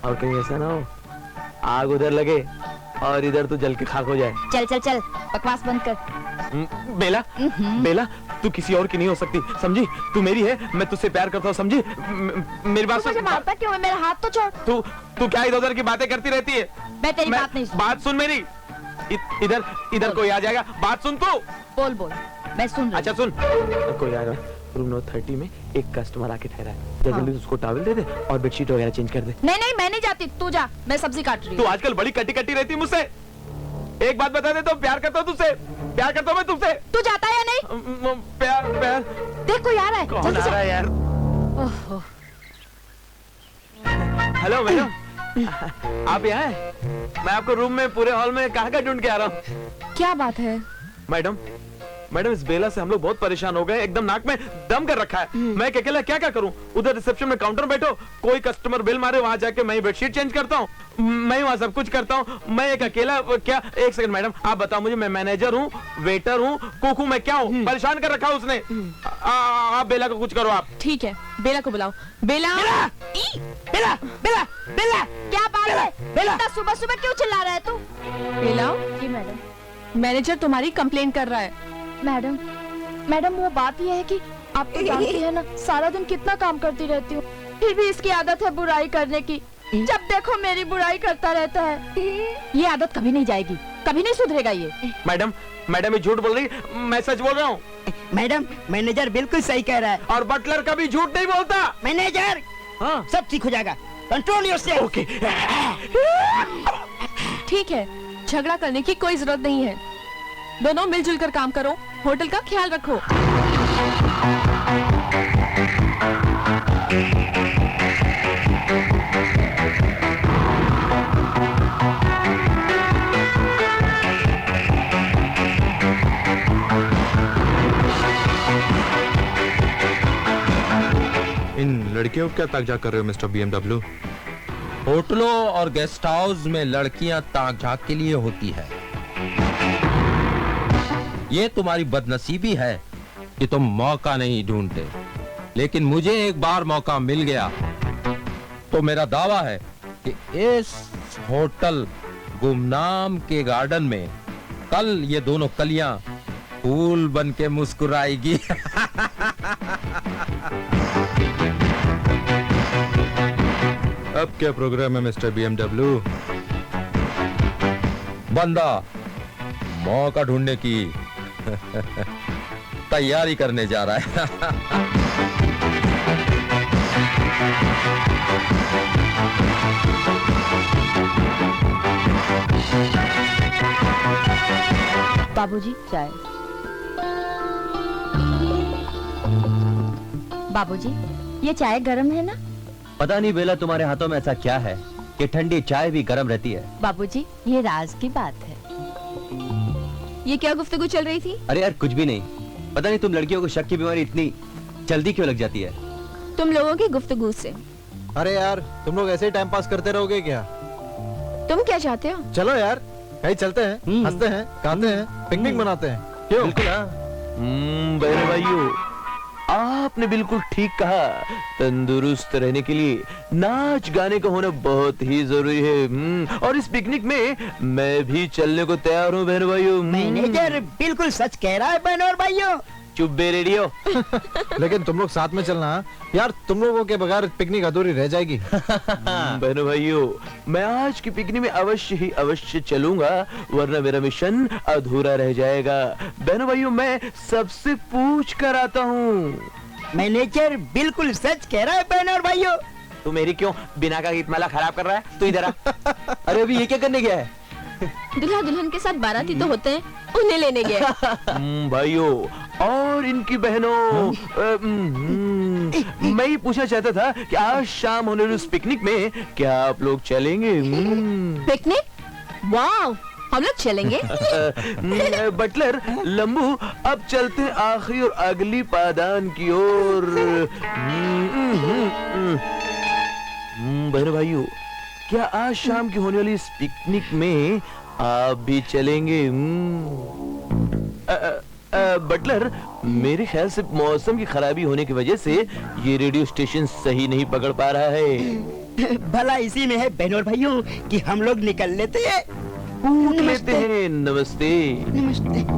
और कहीं ऐसा ना हो आग उधर लगे और इधर तो जल के खाक हो जाए। चल चल चल, बकवास बंद कर। बेला, बेला, तू किसी और की नहीं हो सकती, समझी? तू मेरी है, मैं तुझसे प्यार करता हूँ, समझी? मेरी बात सुन। मुझे मारता क्यों है? मेरा हाथ तो छोड़। तू क्या इधर उधर की बातें करती रहती है? मैं तेरी बात नहीं सुन। बात सुन मेरी। इधर कोई आ जाएगा, बात सुन तू। बोल बोल, मैं सुन रही। अच्छा सुन, कोई आएगा। रूम नंबर 30 में एक कस्टमर आके ठहरा है, जल्दी उसको टॉवल दे दे और बेडशीट वगैरह चेंज कर दे। नहीं नहीं, मैं नहीं जाती, तू जा, मैं सब्जी काट रही तू हूँ। आजकल बड़ी कटी कटी रहती है मुझसे। एक बात बता दे, तो प्यार करता हूँ तुझसे, प्यार करता हूँ मैं तुझसे। तू जाता है या नहीं? प्यार प्यार। देख कोई आ रहा है, कौन जल्दी आ रहा है यार? ओहो। हेलो मैडम, आप यहाँ हैं? मैं आपको रूम में पूरे हॉल में कहाँ ढूंढ के आ रहा हूँ। क्या बात है? मैडम मैडम इस बेला से हम लोग बहुत परेशान हो गए, एकदम नाक में दम कर रखा है। मैं अकेला क्या क्या करूं? उधर रिसेप्शन में काउंटर बैठो, कोई कस्टमर बिल मारे वहां जाके मैं बेडशीट चेंज करता हूं, मैं वहां सब कुछ करता हूं। मैं एक अकेला क्या? एक सेकंड मैडम, आप बताओ मुझे, मैं मैनेजर हूं, वेटर हूं, कुक हूं, मैं क्या हूं? परेशान कर रखा उसने। आप बेला को कुछ करो आप। ठीक है, बेला को बुलाओ। बेला बेला बेला बेला क्या बात है? बेला सुबह सुबह क्यों चिल्ला रहा है तू? बेला, जी मैडम। मैनेजर तुम्हारी कंप्लेन कर रहा है। मैडम मैडम वो बात यह है कि आप तो जानती है ना, सारा दिन कितना काम करती रहती हूँ, फिर भी इसकी आदत है बुराई करने की। जब देखो मेरी बुराई करता रहता है। ये आदत कभी नहीं जाएगी, कभी नहीं सुधरेगा ये। मैडम मैडम ये झूठ बोल रही, मैं सच बोल रहा हूँ। मैडम मैनेजर बिल्कुल सही कह रहा है। और बटलर कभी झूठ नहीं बोलता। मैनेजर हाँ सब ठीक हो जाएगा, कंट्रोल योरसेल्फ। ओके ठीक है, झगड़ा करने की कोई जरूरत नहीं है। दोनों मिलजुल कर काम करो, होटल का ख्याल रखो। इन लड़कियों को क्या ताकझाक कर रहे हो मिस्टर BMW? होटलों और गेस्ट हाउस में लड़कियां ताक झाक के लिए होती है। ये तुम्हारी बदनसीबी है कि तुम मौका नहीं ढूंढते, लेकिन मुझे एक बार मौका मिल गया तो मेरा दावा है कि इस होटल गुमनाम के गार्डन में कल ये दोनों कलियां फूल बन के मुस्कुराएगी। अब क्या प्रोग्राम है मिस्टर BMW? बंदा मौका ढूंढने की तैयारी करने जा रहा है। बाबूजी चाय। बाबूजी ये चाय गर्म है ना? पता नहीं बेला तुम्हारे हाथों में ऐसा क्या है कि ठंडी चाय भी गर्म रहती है। बाबूजी ये राज की बात है। ये क्या गुफ्तगू चल रही थी? अरे यार कुछ भी नहीं, पता नहीं तुम लड़कियों को शक की बीमारी इतनी जल्दी क्यों लग जाती है। तुम लोगों की गुफ्तगू से। अरे यार तुम लोग ऐसे ही टाइम पास करते रहोगे क्या? तुम क्या चाहते हो? चलो यार कहीं चलते हैं, हंसते हैं, गाते हैं, पिकनिक मनाते हैं। क्यों? बिल्कुल बहनों भाइयों, आपने बिल्कुल ठीक कहा। तंदुरुस्त रहने के लिए नाच गाने का होना बहुत ही जरूरी है। और इस पिकनिक में मैं भी चलने को तैयार हूँ बहनों भाइयों। मैनेजर बिल्कुल सच कह रहा है बहनों और भाइयों। चुप बे रेडियो। लेकिन तुम लोग साथ में चलना यार, तुम लोगों के बगैर पिकनिक अधूरी रह जाएगी। बहनों भाइयों, मैं आज की पिकनिक में अवश्य ही अवश्य चलूंगा, वरना मेरा मिशन अधूरा रह जाएगा। बहनों भाइयों, मैं सबसे पूछ कर आता हूँ। मैनेजर बिल्कुल सच कह रहा है बहनों और भाइयों। तू मेरी क्यों बिना का गीतमाला खराब कर रहा है? तू इधर आ। अरे अभी ये क्या करने गया है? दुल्हा दुल्हन के साथ बाराती तो होते हैं, उन्हें लेने गया। भाइयों और इनकी बहनों, मैं ही पूछना चाहता था कि आज शाम होने वाली उस पिकनिक में क्या आप लोग चलेंगे? पिकनिक? वाह, हम लोग चलेंगे। बटलर लंबू, अब चलते हैं आखिरी और अगली पादान की ओर। बहनों भाइयों, क्या आज शाम की होने वाली इस पिकनिक में आप भी चलेंगे? बटलर, मेरे ख्याल से मौसम की खराबी होने की वजह से ये रेडियो स्टेशन सही नहीं पकड़ पा रहा है। भला इसी में है बहनों और भाइयों कि हम लोग निकल लेते हैं। कूट लेते हैं। नमस्ते। नमस्ते।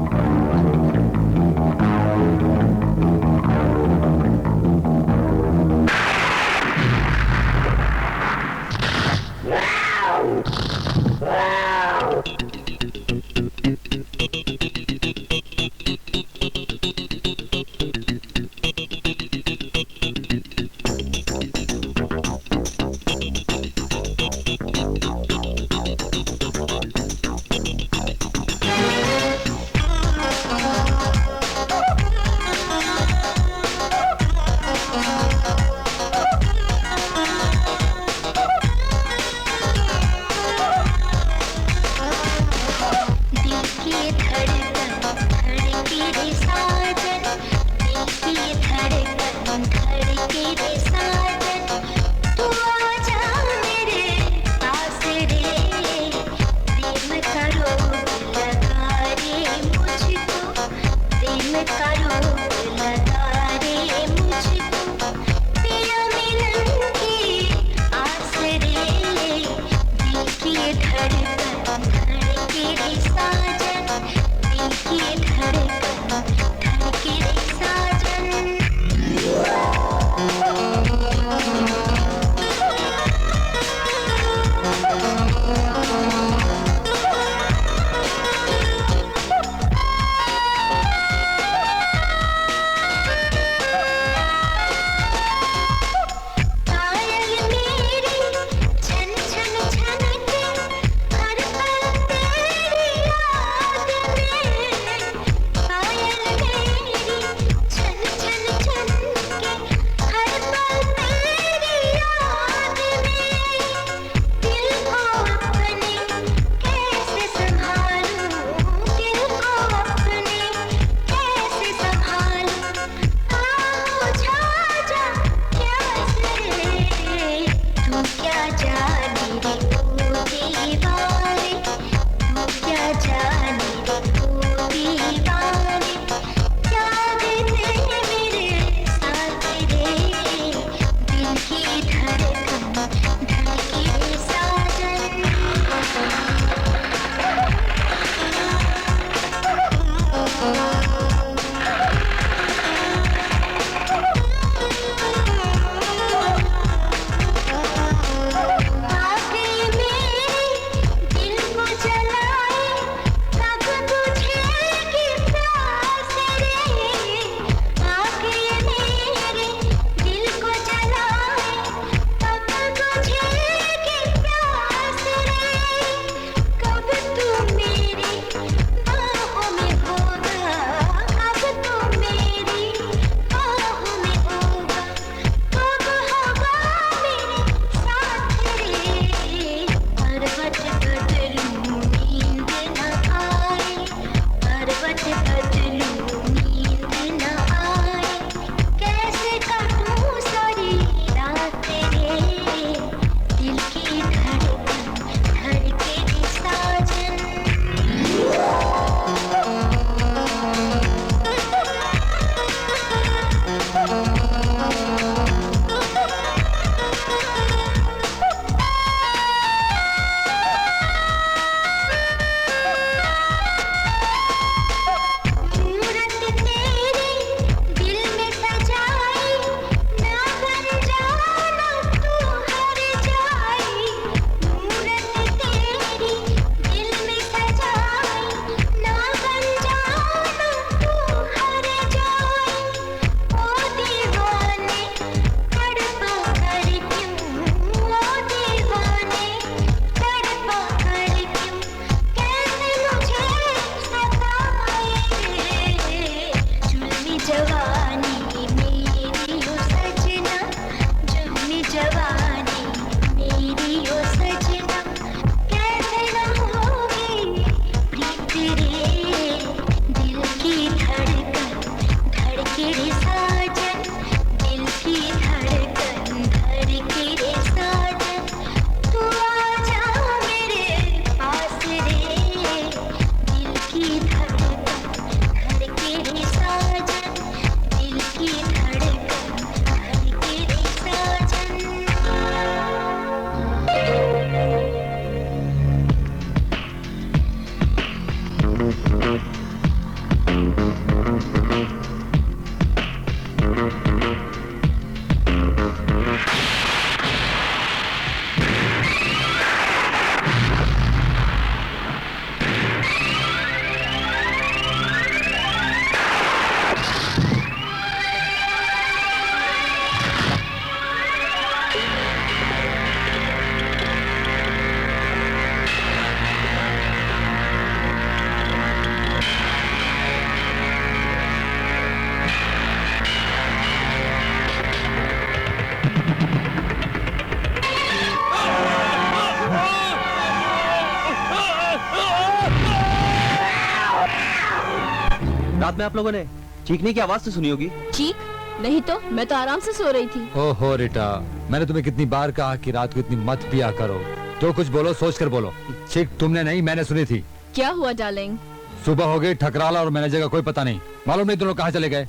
रात में आप लोगों ने चीखने की आवाज तो सुनी होगी। चीख? नहीं तो, मैं तो आराम से सो रही थी। ओहो रीटा, मैंने तुम्हें कितनी बार कहा कि रात को इतनी मत पिया करो। जो कुछ बोलो सोच कर बोलो। चीख तुमने नहीं, मैंने सुनी थी। क्या हुआ डार्लिंग? सुबह हो गई, ठकराला और मैनेजर का कोई पता नहीं। मालूम नहीं दोनों कहाँ चले गए।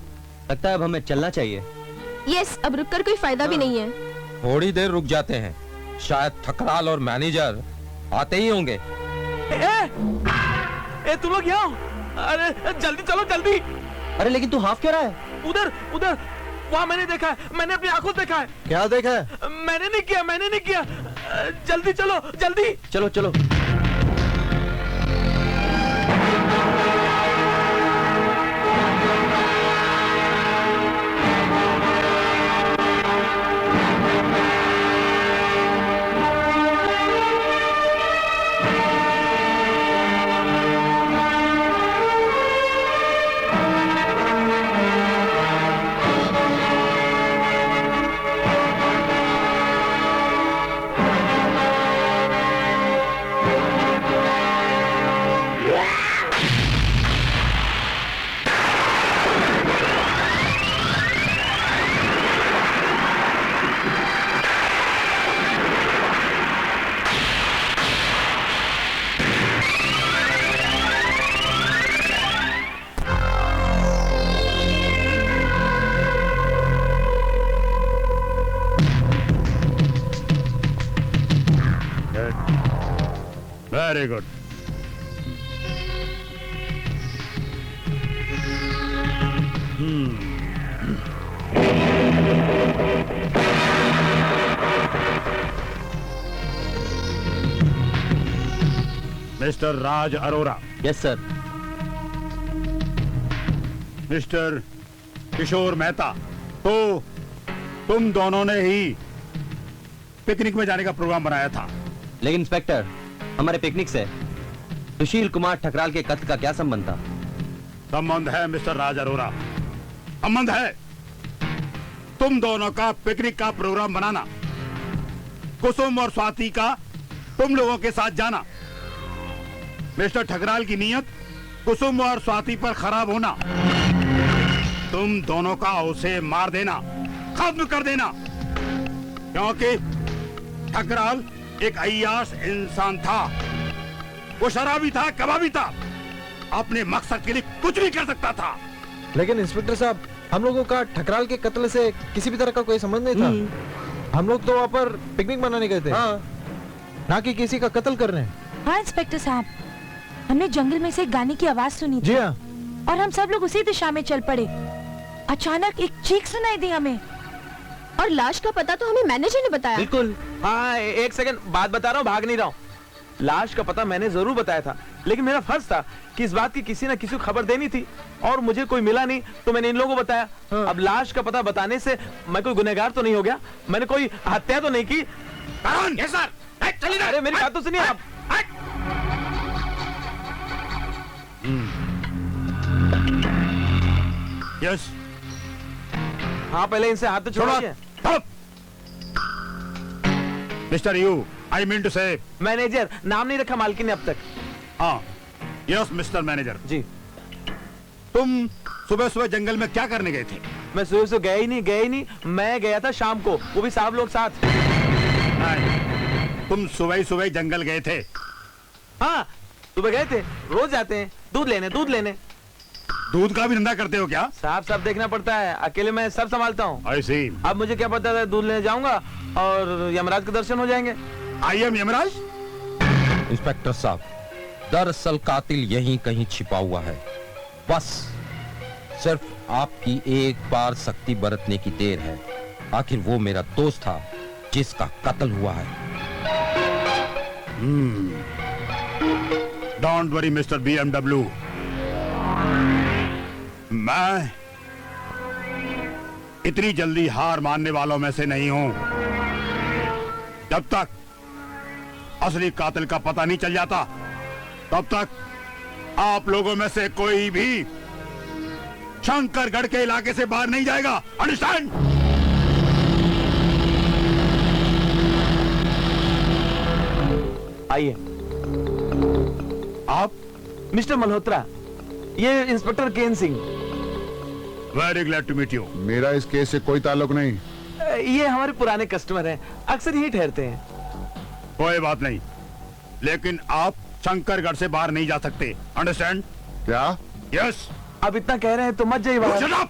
लगता है अब हमें चलना चाहिए। यस, अब रुककर कोई फायदा भी नहीं है। थोड़ी देर रुक जाते हैं, शायद ठकराल और मैनेजर आते ही होंगे। ए तुम लोग यहाँ आओ। अरे जल्दी चलो जल्दी। अरे लेकिन तू हाफ क्यों रहा है? उधर उधर, वहाँ मैंने देखा है, मैंने अपनी आंखों से देखा है। क्या देखा है? मैंने नहीं किया। जल्दी चलो जल्दी। चलो चलो। Very good. Mister Raj Arora. Yes sir. Mister Kishore Mehta, तो तुम दोनों ने ही पिकनिक में जाने का प्रोग्राम बनाया था। लेकिन इंस्पेक्टर, हमारे पिकनिक से सुशील कुमार ठकराल के कत्ल का क्या संबंध था? संबंध है मिस्टर राज अरोरा, संबंध है। तुम दोनों का पिकनिक का प्रोग्राम बनाना, कुसुम और स्वाति का तुम लोगों के साथ जाना, मिस्टर ठकराल की नीयत कुसुम और स्वाति पर खराब होना, तुम दोनों का उसे मार देना, खत्म कर देना। क्योंकि ठकराल एक अय्याश इंसान था, वो शराबी था, कबाबी था, अपने मकसद के लिए कुछ भी कर सकता था। लेकिन इंस्पेक्टर साहब, हम लोगों का ठकराल के कत्ल से किसी भी तरह का कोई संबंध नहीं था। हम लोग तो वहाँ पर पिकनिक मनाने गए थे, ना कि किसी का कत्ल कर रहे हैं। हाँ इंस्पेक्टर साहब, हमने जंगल में से गाने की आवाज सुनी थी। जी हाँ। और हम सब लोग उसी दिशा में चल पड़े। अचानक एक चीख सुनाई दी हमें। और लाश का पता तो हमें मैनेजर ने बताया। बिल्कुल। हाँ, एक सेकंड बात बता रहा हूँ, भाग नहीं रहा हूँ। लाश का पता मैंने जरूर बताया था, लेकिन मेरा फर्ज था कि इस बात की किसी न किसी को खबर देनी थी, और मुझे कोई मिला नहीं तो मैंने इन लोगों को बताया। अब लाश का पता बताने से मैं कोई गुनहगार तो नहीं हो गया, मैंने कोई हत्या तो नहीं की। Yes sir. अरे मेरी बात तो सुनिए आप। यस। हाँ, पहले इनसे हाथ तो छोड़िए। Mister you, I mean to say manager, नाम नहीं रखा मालकिन ने अब तक। हाँ, यस मिस्टर मैनेजर जी। तुम सुबह सुबह जंगल में क्या करने गए थे? मैं सुबह से गया ही नहीं, मैं गया था शाम को, वो भी साहब लोग साथ। नहीं, तुम सुबह ही सुबह जंगल गए थे। हाँ, सुबह गए थे, रोज जाते हैं दूध लेने। दूध का भी धंधा करते हो क्या? साहब सब देखना पड़ता है, अकेले मैं सब संभालता हूँ। I see। अब मुझे क्या पता था, दूध लेने जाऊंगा और यमराज के दर्शन हो जाएंगे। I am Yamraj. इंस्पेक्टर साहब, दरअसल कातिल यहीं कहीं छिपा हुआ है, बस सिर्फ आपकी एक बार सख्ती बरतने की देर है। आखिर वो मेरा दोस्त था जिसका कत्ल हुआ है। डोंट वरी मिस्टर BMW, मैं इतनी जल्दी हार मानने वालों में से नहीं हूं। जब तक असली कातिल का पता नहीं चल जाता, तब तक आप लोगों में से कोई भी शंकरगढ़ के इलाके से बाहर नहीं जाएगा। अंडरस्टैंड? आइए। आप मिस्टर मल्होत्रा, ये inspector Ken Singh. Very glad to meet you. मेरा इस केस से कोई ताल्लुक नहीं। ये हमारे पुराने कस्टमर हैं, अक्सर यही ठहरते हैं। कोई बात नहीं, लेकिन आप शंकरगढ़ से बाहर नहीं जा सकते, अंडरस्टैंड? क्या? यस। अब इतना कह रहे हैं तो मत जाइए बाहर। Shut up!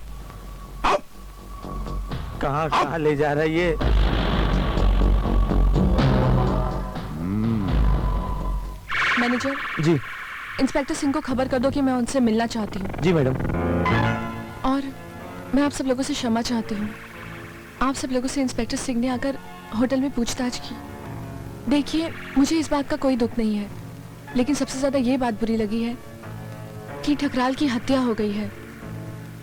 कहाँ ले जा रहा है ये? मैनेजर जी। इंस्पेक्टर सिंह को खबर कर दो कि मैं उनसे मिलना चाहती हूँ। जी मैडम। और मैं आप सब लोगों से क्षमा चाहती हूँ। आप सब लोगों से इंस्पेक्टर सिंह ने आकर होटल में पूछताछ की। देखिए, मुझे इस बात का कोई दुख नहीं है, लेकिन सबसे ज्यादा ये बात बुरी लगी है कि ठकराल की हत्या हो गई है।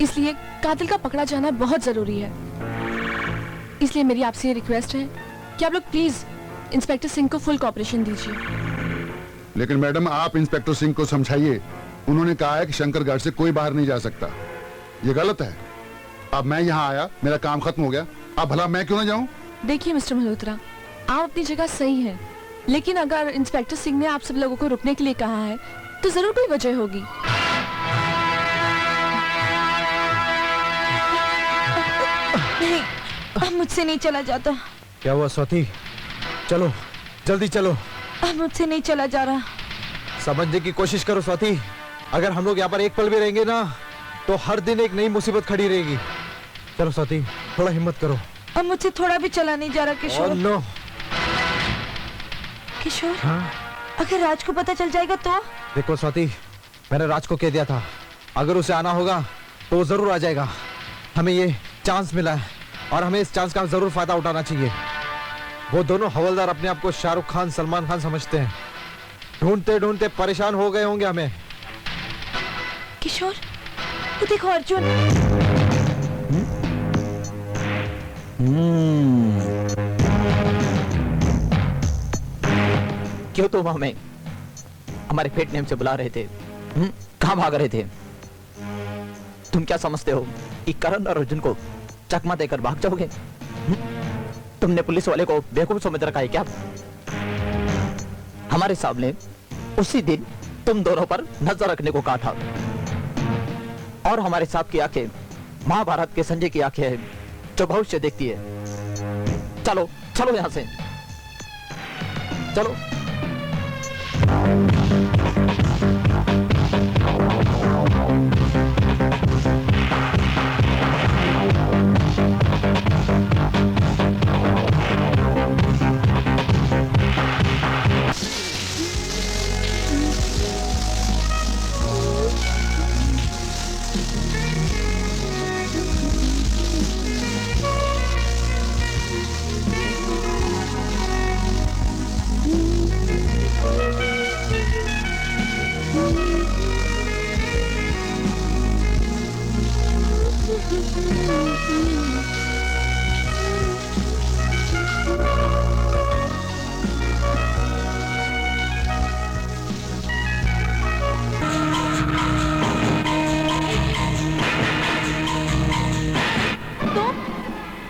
इसलिए कातिल का पकड़ा जाना बहुत जरूरी है। इसलिए मेरी आपसे ये रिक्वेस्ट है कि आप लोग प्लीज इंस्पेक्टर सिंह को फुल कॉपरेशन दीजिए। लेकिन मैडम, आप इंस्पेक्टर सिंह को समझाइए। उन्होंने कहा है कि शंकरगढ़ से कोई बाहर नहीं जा सकता। ये गलत है। अब मैं यहाँ आया, मेरा काम खत्म हो गया, अब भला मैं क्यों ना जाऊँ? देखिए मिस्टर मल्होत्रा, आप अपनी जगह सही हैं, लेकिन अगर इंस्पेक्टर सिंह ने आप सब लोगों को रुकने के लिए कहा है तो जरूर कोई वजह होगी। नहीं, अब मुझसे नहीं चला जाता। क्या हुआ स्वाति? चलो, जल्दी चलो। अब मुझसे नहीं चला जा रहा। समझने की कोशिश करो स्वाति। अगर हम लोग यहाँ पर एक पल भी रहेंगे ना, तो हर दिन एक नई मुसीबत खड़ी रहेगी। चलो स्वाति, थोड़ा हिम्मत करो। अब मुझसे थोड़ा भी चला नहीं जा रहा किशोर। नो। किशोर, हाँ? अगर राज को पता चल जाएगा तो? देखो स्वाति, मैंने राज को कह दिया था, अगर उसे आना होगा तो वो जरूर आ जाएगा। हमें ये चांस मिला है और हमें इस चांस का जरूर फायदा उठाना चाहिए। वो दोनों हवलदार अपने आप को शाहरुख खान, सलमान खान समझते हैं। ढूंढते ढूंढते परेशान हो गए होंगे हमें। किशोर, वो देखो अर्जुन। क्यों तुम हमें हमारे पेट नेम से बुला रहे थे? कहाँ भाग रहे थे? तुम क्या समझते हो कि करण और अर्जुन को चकमा देकर भाग जाओगे? तुमने पुलिस वाले को बेवकूफ समझ रखा है क्या? हमारे सामने उसी दिन तुम दोनों पर नजर रखने को कहा था, और हमारे साहब की आंखें महाभारत के संजय की आंखें हैं जो भविष्य देखती है। चलो चलो यहां से, चलो।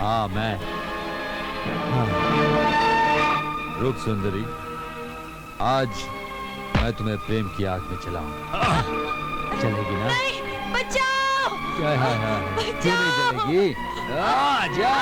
हाँ मैं। रुक सुंदरी, आज मैं तुम्हें प्रेम की आग में चलाऊंगा। चलेगी ना? नहीं, बचाओ! क्या है? क्यों नहीं चलेगी? जा।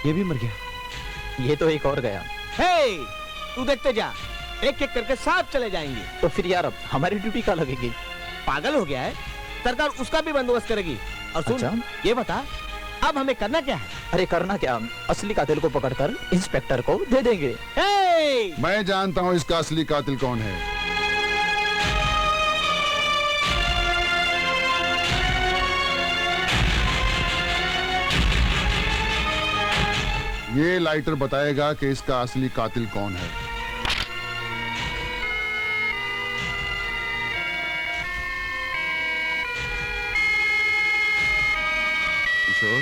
ये भी मर गया। ये तो एक और गया। हे, तू देखते जा, एक एक करके सब चले जाएंगे। तो फिर यार अब हमारी ड्यूटी क्या लगेगी? पागल हो गया है, सरकार उसका भी बंदोबस्त करेगी। और सुन, अच्छा? ये बता अब हमें करना क्या है? अरे करना क्या, असली कातिल को पकड़कर इंस्पेक्टर को दे देंगे। हे! मैं जानता हूँ इसका असली कातिल कौन है। ये लाइटर बताएगा कि इसका असली कातिल कौन है। किशोर,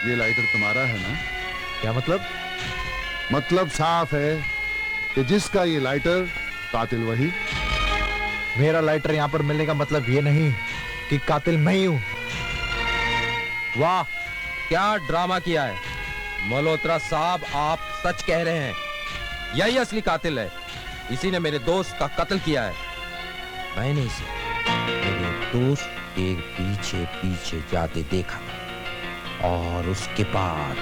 ये लाइटर तुम्हारा है ना? क्या मतलब? मतलब साफ है कि जिसका ये लाइटर, कातिल वही। मेरा लाइटर यहाँ पर मिलने का मतलब ये नहीं कि कातिल मैं ही हूँ। वाह, क्या ड्रामा किया है मल्होत्रा साहब, आप सच कह रहे हैं, यही असली कातिल है। इसी ने मेरे दोस्त का कत्ल किया है। मैंने इसे मेरे दोस्त के पीछे पीछे जाते देखा और उसके बाद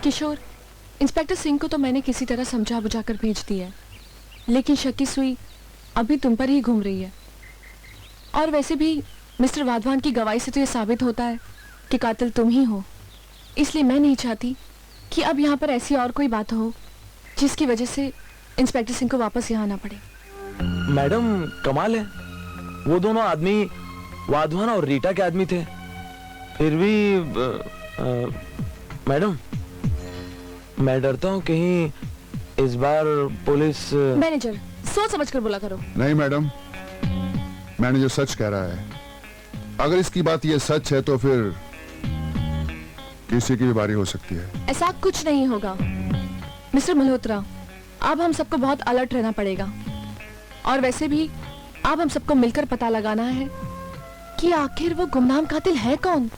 किशोर, इंस्पेक्टर सिंह को तो मैंने किसी तरह समझा बुझा कर भेज दिया है, लेकिन शक की सुई अभी तुम पर ही घूम रही है। और वैसे भी मिस्टर वाधवान की गवाही से तो ये साबित होता है कि कातिल तुम ही हो। इसलिए मैं नहीं चाहती कि अब यहाँ पर ऐसी और कोई बात हो जिसकी वजह से इंस्पेक्टर सिंह को वापस यहाँ आना पड़े। मैडम कमाल है, वो दोनों आदमी वाधवान और रीटा के आदमी थे, फिर भी मैडम मैं डरता हूँ कहीं इस बार पुलिस। मैनेजर, सोच समझ कर बोला करो। नहीं मैडम, मैनेजर सच कह रहा है। अगर इसकी बात ये सच है तो फिर किसी की भी बारी हो सकती है। ऐसा कुछ नहीं होगा मिस्टर मल्होत्रा, अब हम सबको बहुत अलर्ट रहना पड़ेगा। और वैसे भी अब हम सबको मिलकर पता लगाना है कि आखिर वो गुमनाम कातिल है कौन।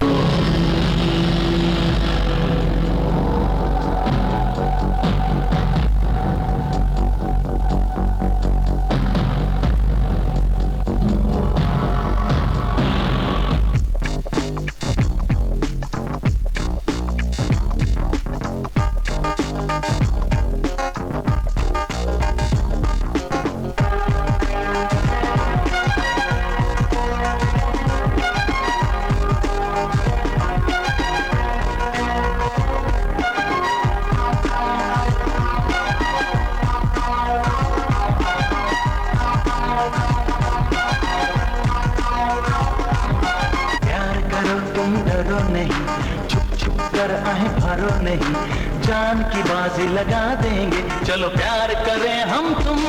जान की बाजी लगा देंगे, चलो प्यार करें हम तुम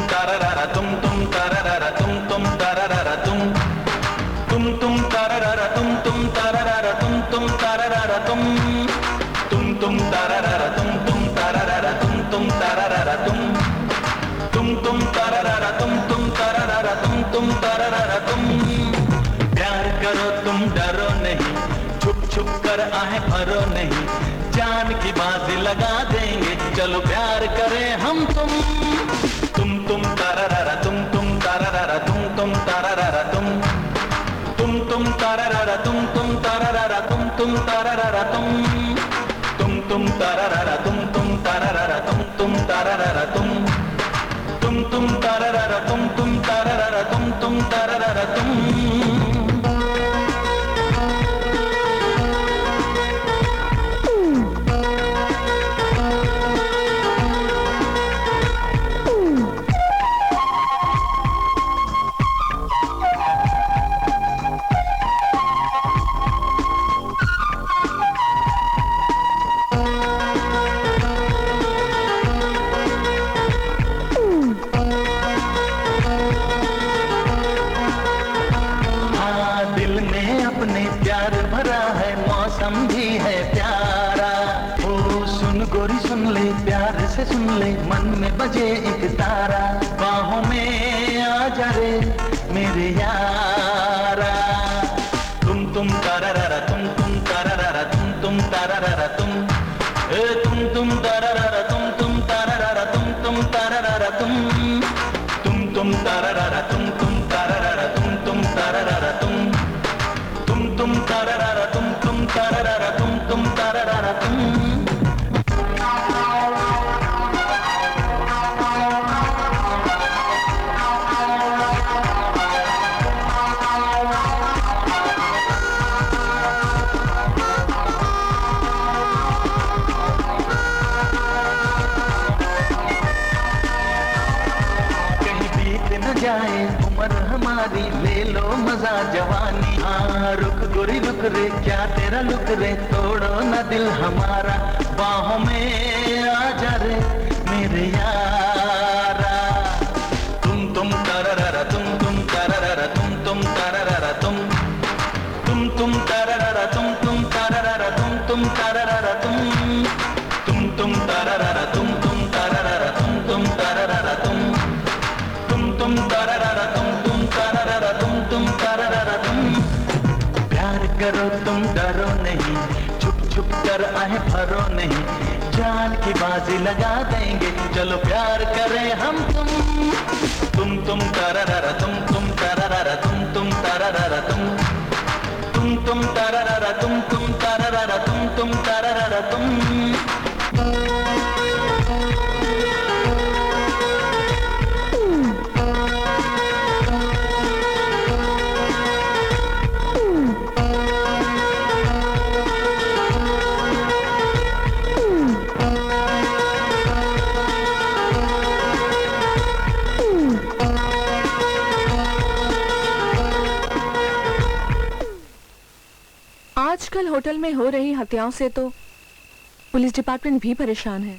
तारारा तुम तारारा तुम तारारा तुम तारारा तुम तारारा तुम तारारा तुम तारारा तुम तारारा तुम तारारा तुम तारारा तुम तारारा प्यार करो तुम डरो नहीं, छुप छुप कर आहे भरो नहीं, जान की बाजी लगा देंगे, चलो प्यार करें हम तुम तारारा तुम तारारा तुम तारारा तुम तारारा तुम तारारा तुम तारारा तुम तारारा तुम तारारा तुम तारारा तुम तारारा तुम तारारा भी सुन ले, प्यार से सुन ले, मन में बजे एक तारा, बाहों में आ जा रे मेरे यारा। तुम तारारा तुम तारारा तुम तारारा तुम, तुम तारारा तुम तारारा तुम तारारा तुम तारारा तुम तारारा तुम तारारा तुम तारारा तुम तारारा तुम तारारा तुम। जाए उम्र हमारी, ले लो मजा जवानी। हाँ रुक गोरी रुक रे, क्या तेरा लुक रे, तोड़ो न दिल हमारा, बाहों में आ जा रे मेरे यारा। तुम तारारा तुम तारारा तुम तारारा तुम तारारा तुम तारारा तुम तारारा तुम तारारा तुम तारारा तुम तारारा तुम तारारा तुम तारारा तुम। प्यार करो तुम डरो नहीं, छुप छुप कर आए भरो नहीं, जान की बाजी लगा देंगे, चलो प्यार करें हम तुम तारारा तुम तारारा तुम तारारा तुम तारारा तुम तारारा तुम तारारा तुम। आजकल होटल में हो रही हत्याओं से तो पुलिस डिपार्टमेंट भी परेशान है।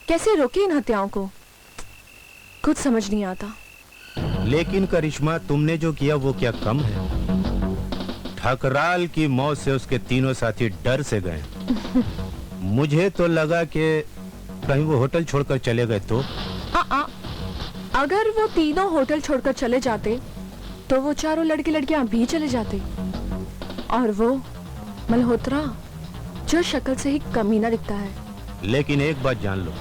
कैसे रोके इन हत्याओं को, कुछ समझ नहीं आता। लेकिन करिश्मा, तुमने जो किया वो क्या कम है? ठकराल की मौत से उसके तीनों साथी डर से गए। मुझे तो लगा कि कहीं वो होटल छोड़कर चले गए तो। अगर वो तीनों होटल छोड़कर चले जाते तो वो चारों लड़के लड़कियां भी चले जाते, और वो मल्होत्रा जो शक्ल से ही कमीना दिखता है। लेकिन एक बात जान लो,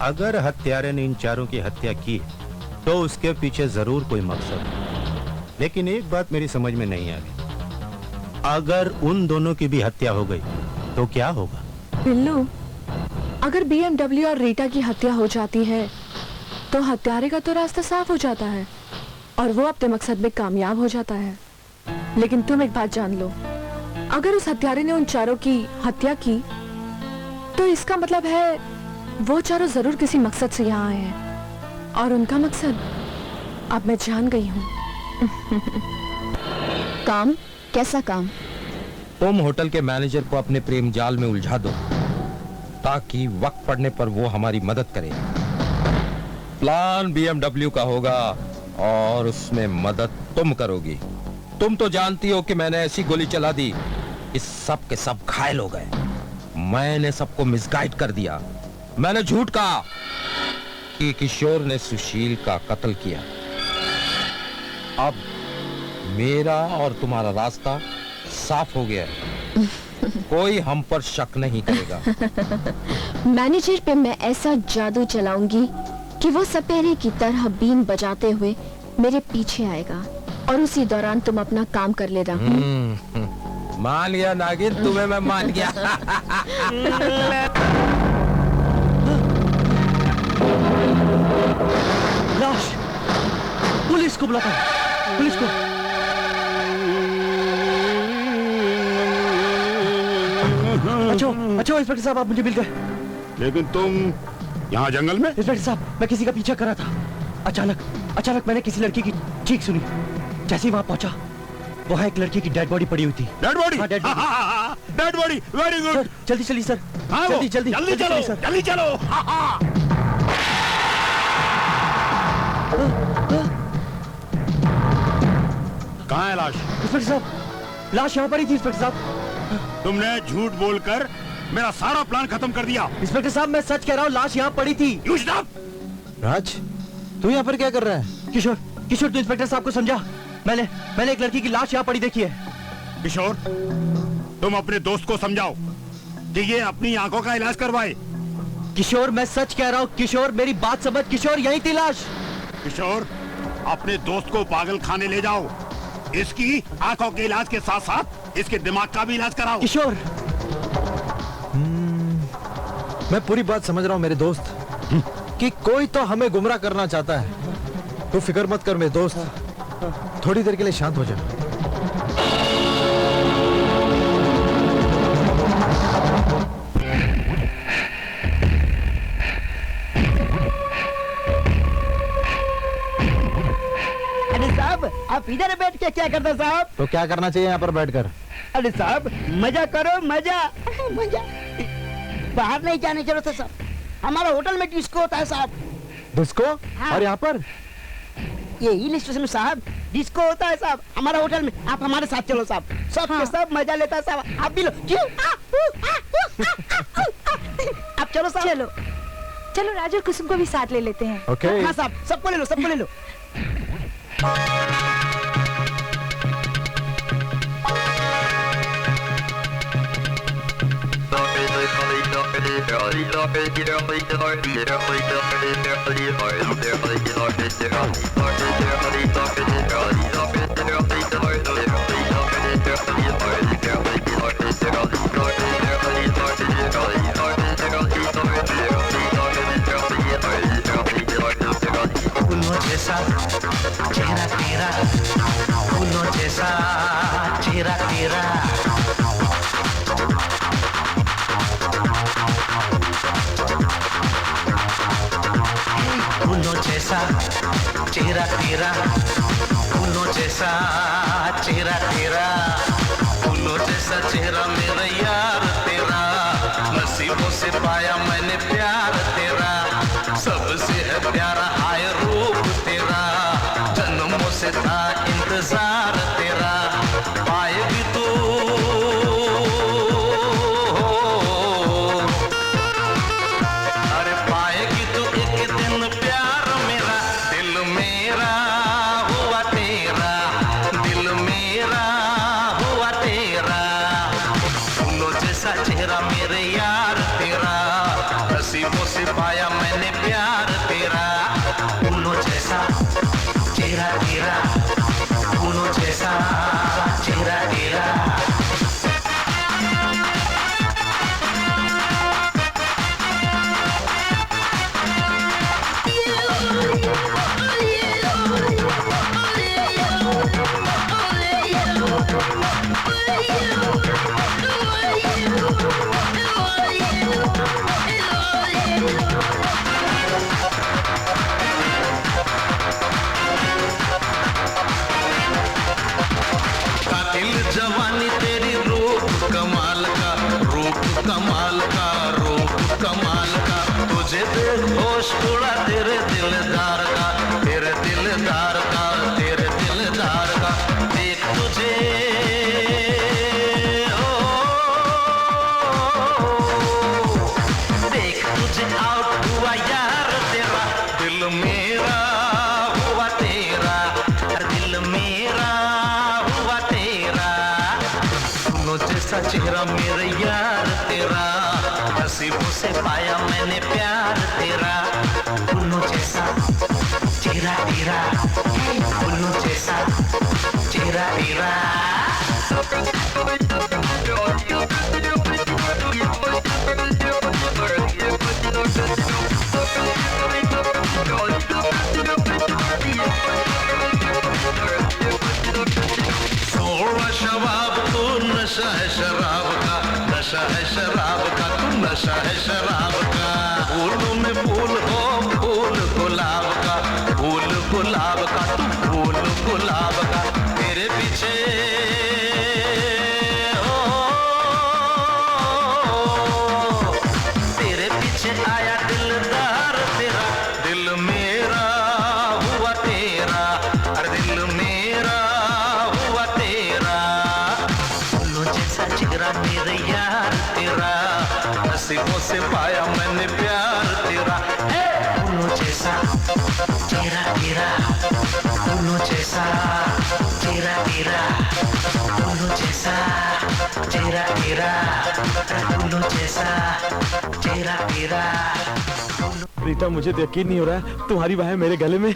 अगर हत्यारे ने इन चारों की हत्या की तो उसके पीछे जरूर कोई मकसद है। लेकिन एक बात मेरी समझ में नहीं आ रही, अगर उन दोनों की भी हत्या हो गई तो क्या होगा? बिल्लू, अगर BMW और रीटा की हत्या हो जाती है तो हत्यारे का तो रास्ता साफ हो जाता है और वो अपने मकसद में कामयाब हो जाता है। लेकिन तुम एक बात जान लो, अगर उस हत्यारे ने उन चारों की हत्या की तो इसका मतलब है वो चारों जरूर किसी मकसद से यहाँ आए हैं, और उनका मकसद अब मैं जान गई हूँ। काम? कैसा काम? तुम होटल के मैनेजर को अपने प्रेम जाल में उलझा दो ताकि वक्त पड़ने पर वो हमारी मदद करे। प्लान BMW का होगा और उसमें मदद तुम करोगी। तुम तो जानती हो कि मैंने ऐसी गोली चला दी कि सब के सब घायल हो गए। मैंने सबको मिसगाइड कर दिया। मैंने झूठ कहा कि किशोर ने सुशील का कत्ल किया। अब मेरा और तुम्हारा रास्ता साफ हो गया है। कोई हम पर शक नहीं करेगा। मैनेजर पे मैं ऐसा जादू चलाऊंगी कि वो सपेरे की तरह बीन बजाते हुए मेरे पीछे आएगा, और उसी दौरान तुम अपना काम कर लेना। मान गया नागिन, तुम्हें मैं मान गया। लाश! पुलिस को बुलाता है, पुलिस को। अच्छा इंस्पेक्टर साहब, आप मुझे मिल गए। लेकिन तुम यहाँ जंगल में? इंस्पेक्टर साहब, मैं किसी का पीछा कर रहा था। अचानक मैंने किसी लड़की की चीख सुनी। जैसे ही वहां पहुंचा, वहां एक लड़की की डेड बॉडी पड़ी हुई थी। Dead body? हाँ, dead body. Dead body, very good. जल्दी चलिए सर। हाँ, जल्दी चलो, सर। जल्दी चलो। कहाँ है लाश? इंस्पेक्टर साहब, लाश यहाँ पर ही थी इंस्पेक्टर साहब। तुमने झूठ बोलकर मेरा सारा प्लान खत्म कर दिया। इंस्पेक्टर साहब मैं सच कह रहा हूँ, लाश यहाँ पड़ी थी। You stop! राज तू यहाँ पर क्या कर रहा है? किशोर किशोर तू इंस्पेक्टर साहब को समझा। मैंने एक लड़की की लाश यहाँ पड़ी देखी है। किशोर तुम अपने दोस्त को समझाओ कि ये अपनी आंखों का इलाज करवाए। किशोर मैं सच कह रहा हूँ किशोर, मेरी बात समझ। किशोर यही थी लाश। किशोर अपने दोस्त को पागल खाने ले जाओ, इसकी आंखों के इलाज के साथ साथ इसके दिमाग का भी इलाज कराओ। किशोर मैं पूरी बात समझ रहा हूँ मेरे दोस्त कि कोई तो हमें गुमराह करना चाहता है। तू फिक्र मत कर मेरे दोस्त, थोड़ी देर के लिए शांत हो जा। अरे साहब आप इधर बैठ के क्या करते साहब? तो क्या करना चाहिए यहाँ पर बैठकर? अरे साहब मजा करो, मजा मजा। बाहर नहीं जाने की जरूरत है साहब, हमारा होटल में डिस्को होता है साहब। डिस्को? हाँ। और यहाँ पर ये हिल स्टेशन में साहब डिस्को होता है साहब, हमारा होटल में। आप हमारे साथ चलो साहब, सब के सब मजा लेता है साहब। आप भी लो। क्यों? आप चलो साहब। चलो चलो राजू और कुसुम को भी साथ ले लेते हैं। ओके। हाँ साहब सबको ले लो, सबको ले लो। फूलों जैसा चेहरा तेरा, फूलों जैसा चेहरा तेरा, फूलों जैसा चेहरा तेरा, फूलों जैसा चेहरा तेरा, फूलों जैसा चेहरा मेरा यार तेरा, नसीबों से पाया मैंने प्यार तेरा, सबसे है प्यारा हाय रूप तेरा, जन्मों से था इंतजार तेरा, पाएगी तू अरे पाएगी तू एक दिन प्यार मेरा, दिल मेरा हुआ तेरा, दिल मेरा हुआ तेरा, फूलों जैसा चेहरा मेरे यार तेरा, नसीबों से पाया मैंने प्यार तेरा, फूलों जैसा चेहरा तेरा, फूलों जैसा चेहरा तेरा। कातिल जवानी तेरी रूप कमाल का, रूप कमाल का, रूप कमाल का, तुझे बेहोश उड़ा तेरे दिलदार का, तेरे दिलदार का, तेरे दिलदार का, देख तुझे देख तुझे आउट हुआ यार तेरा, दिल मेरा हुआ तेरा, दिल मेरा हुआ तेरा, फूलों जैसा चेहरा मेरे यार तेरा, नसीबों से पाया मैंने प्यार तेरा, फूलों जैसा चेहरा तेरा, फूलों जैसा चेहरा तेरा। थोड़ा शबाब तू नशा है शराब का, नशा है शराब का, तू नशा है शराब का, फूलों में फूल हो फूल गुलाब का, फूल गुलाब का, तू फूल गुलाब का, तेरे पीछे तेरे पीछे आया दिलदार तेरा, दिल मेरा हुआ तेरा, अरे दिल मेरा हुआ तेरा, फूलों जैसा चेहरा मेरे यार तेरा, तेरा फूलों जैसा चेहरा तेरा। रीटा, मुझे तो यकीन नहीं हो रहा है तुम्हारी बाहें मेरे गले में।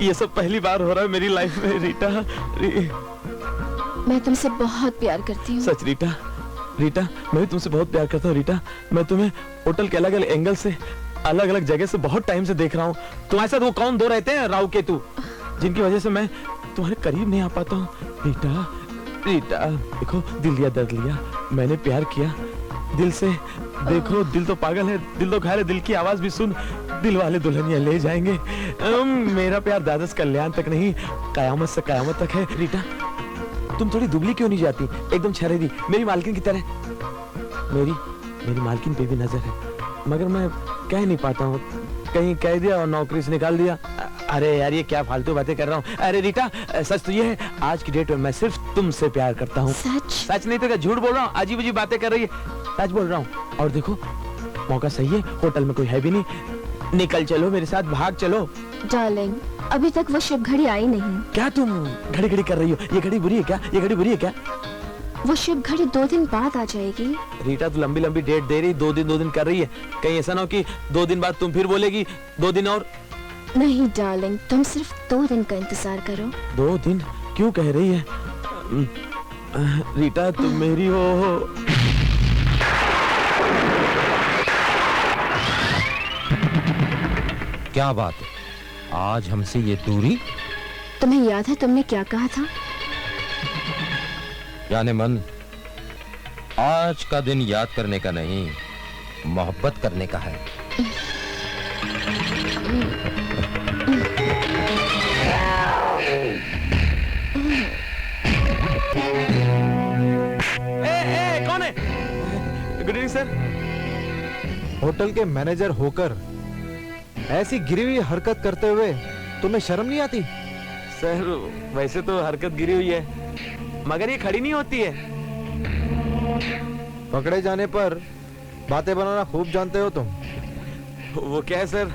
ये सब पहली बार हो रहा है मेरी लाइफ में रीटा। मैं तुमसे बहुत प्यार करती हूँ। सच रीटा, रीटा मैं भी तुमसे बहुत प्यार करता हूँ रीटा। मैं तुम्हें होटल के अलग अलग एंगल से, अलग अलग जगह से बहुत टाइम से देख रहा हूँ। तुम्हारे साथ वो कौन दो रहते हैं, राव केतु, जिनकी वजह से मैं तुम्हारे करीब नहीं आ पाता हूँ। रीटा, रीटा देखो, दिल लिया दर्द लिया, मैंने प्यार किया दिल से। देखो दिल तो पागल है, दिल तो घायल है, दिल की आवाज भी सुन, दिल वाले दुल्हनिया ले जाएंगे। मेरा प्यार दादस कल्याण तक नहीं, कयामत से कयामत तक है। रीटा, तुम थोड़ी दुबली क्यों नहीं जाती, एकदम छरेदी मेरी मालकिन की तरह। मेरी मालकिन पे भी नजर है, मगर मैं कह नहीं पाता हूँ। कहीं कह दिया और नौकरी से निकाल दिया। अरे यार, ये क्या फालतू बातें कर रहा हूँ। अरे रीटा, सच तो ये है, आज की डेट में मैं सिर्फ तुमसे प्यार करता हूँ। सच नहीं तो क्या झूठ बोल रहा हूँ? अजीब अजीब बातें कर रही है, सच बोल रहा हूँ। और देखो मौका सही है, होटल में कोई है भी नहीं, निकल चलो मेरे साथ, भाग चलो। डार्लिंग, अभी तक वो शुभ घड़ी आई नहीं। क्या तुम घड़ी घड़ी कर रही हो? ये घड़ी बुरी है क्या? ये घड़ी बुरी है क्या? वो शुभ घड़ी 2 दिन बाद आ जाएगी। रीटा, तू लंबी लंबी डेट दे रही, 2 दिन कर रही है। कहीं ऐसा ना हो कि 2 दिन बाद तुम फिर बोलेगी 2 दिन और। नहीं डार्लिंग, तुम सिर्फ 2 दिन का इंतजार करो। 2 दिन क्यों कह रही है? रीटा, तुम मेरी हो। क्या बात है, आज हमसे ये दूरी? तुम्हें याद है तुमने क्या कहा था? जाने मन, आज का दिन याद करने का नहीं, मोहब्बत करने का है। कौन है? Good evening sir. होटल के मैनेजर होकर ऐसी गिरी हुई हरकत करते हुए तुम्हें शर्म नहीं आती? सर वैसे तो हरकत गिरी हुई है, मगर ये खड़ी नहीं होती है। पकड़े जाने पर बातें बनाना खूब जानते हो तुम। वो क्या है सर,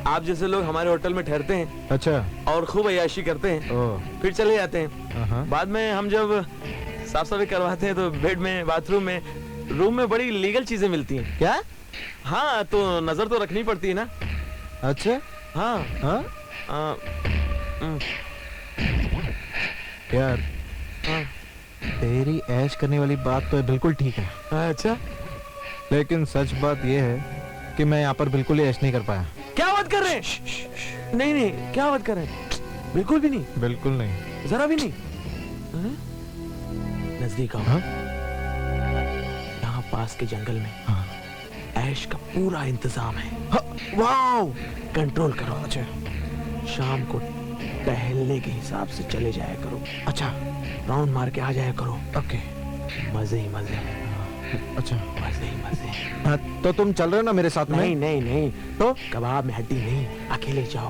आप जैसे लोग हमारे होटल में ठहरते हैं। अच्छा। और खूब अय्याशी करते हैं, फिर चले जाते हैं। बाद में हम जब साफ सफाई करवाते हैं तो बेड में, बाथरूम में, रूम में बड़ी लीगल चीजें मिलती हैं। क्या? हाँ, तो नजर तो रखनी पड़ती है ना। अच्छा। हाँ हाँ। यार, तेरी ऐश करने वाली बात तो बिल्कुल ठीक है। अच्छा, लेकिन सच बात यह है कि मैं यहाँ पर बिल्कुल ही ऐश नहीं कर पाया। क्या बात कर रहे हैं? नहीं, क्या बात कर रहे हैं? बिल्कुल भी नहीं। बिल्कुल नहीं, जरा भी नहीं। नजदीक आओ। यहाँ पास के जंगल में ऐश का पूरा इंतजाम है। वाओ, कंट्रोल करो। अच्छा, शाम को टहलने के हिसाब से चले जाया करो। अच्छा, राउंड मार के आ जाया करो। ओके, मजे ही मजे। अच्छा, मजे ही मजे। हाँ, तो तुम चल रहे हो ना मेरे साथ में? नहीं, तो कबाब में हड्डी नहीं, अकेले जाओ।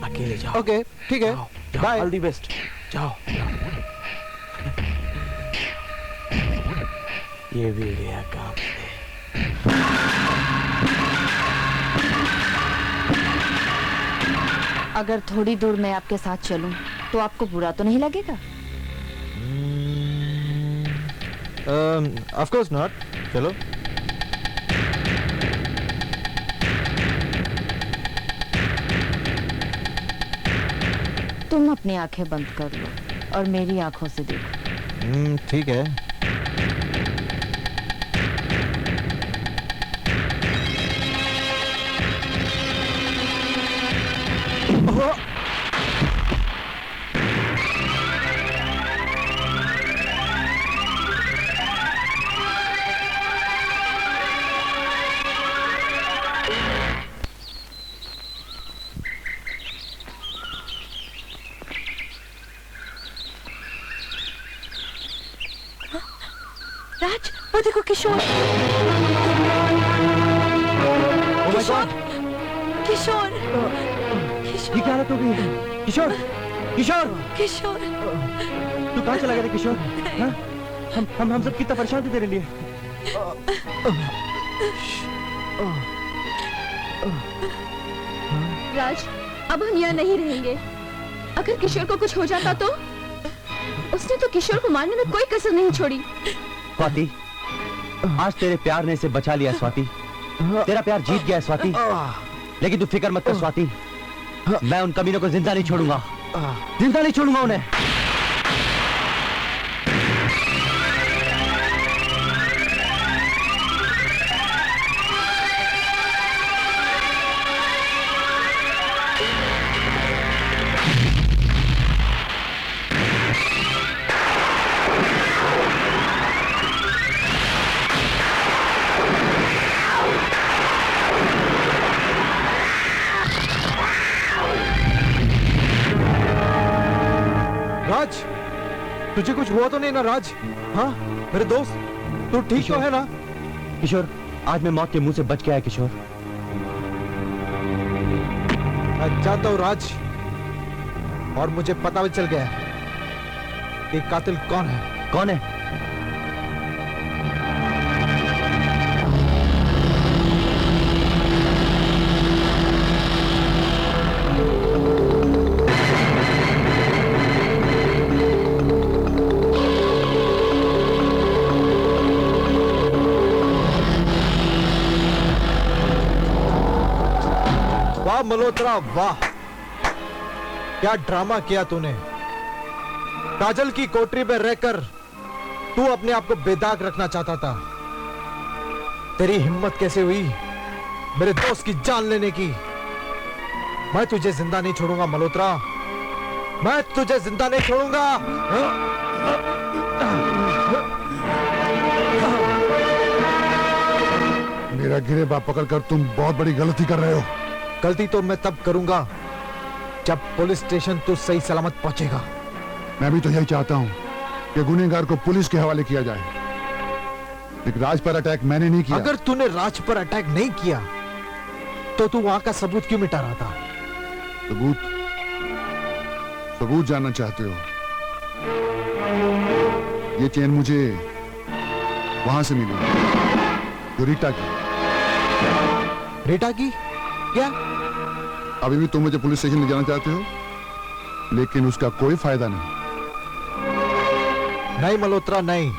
अकेले जाओ। ओके, ठीक है, बाय। ऑल द बेस्ट, जाओ। ये भी गया काम से। अगर थोड़ी दूर मैं आपके साथ चलूं तो आपको बुरा तो नहीं लगेगा? Of course not. चलो। तुम अपनी आंखें बंद कर लो और मेरी आंखों से देखो। ठीक है। राज, वो देखो किशोर। किशोर, किशोर, ये क्या हालत हो गई है? किशोर, किशोर, किशोर, तू कहाँ चला गया था किशोर? हाँ? हम सब कितना परेशान थे तेरे लिए। राज, अब हम यहाँ नहीं रहेंगे। अगर किशोर को कुछ हो जाता तो? उसने तो किशोर को मारने में कोई कसर नहीं छोड़ी। स्वाति, आज तेरे प्यार ने इसे बचा लिया स्वाति। तेरा प्यार जीत गया है स्वाति। लेकिन तू फिक्र मत कर स्वाति, मैं उन कमीनों को जिंदा नहीं छोड़ूंगा, जिंदा नहीं छोड़ूंगा उन्हें। राज, तुझे कुछ हुआ तो नहीं ना राज? हाँ मेरे दोस्त, तू ठीक तो है ना? किशोर, आज मैं मौत के मुंह से बच गया है किशोर। मैं जानता हूँ राज, और मुझे पता भी चल गया है कि कातिल कौन है। कौन है? वाह मल्होत्रा वाह, क्या ड्रामा किया तूने। काजल की कोठरी में रहकर तू अपने आप को बेदाग रखना चाहता था। तेरी हिम्मत कैसे हुई मेरे दोस्त की जान लेने की? मैं तुझे जिंदा नहीं छोड़ूंगा मल्होत्रा, मैं तुझे जिंदा नहीं छोड़ूंगा। मेरा गिरेबान पकड़कर तुम बहुत बड़ी गलती कर रहे हो। गलती तो मैं तब करूंगा जब पुलिस स्टेशन तू सही सलामत पहुंचेगा। मैं भी तो यही चाहता हूँ कि गुनहगार को पुलिस के हवाले किया जाए, लेकिन राज पर अटैक मैंने नहीं किया। अगर तूने राज पर अटैक नहीं किया तो तू वहां का सबूत क्यों मिटा रहा था? सबूत? सबूत जानना चाहते हो? ये चेन मुझे वहां से मिली, जो रीटा की। रीटा की? क्या? अभी भी तुम मुझे पुलिस स्टेशन ले जाना चाहते हो, लेकिन उसका कोई फायदा नहीं। नहीं मल्होत्रा नहीं,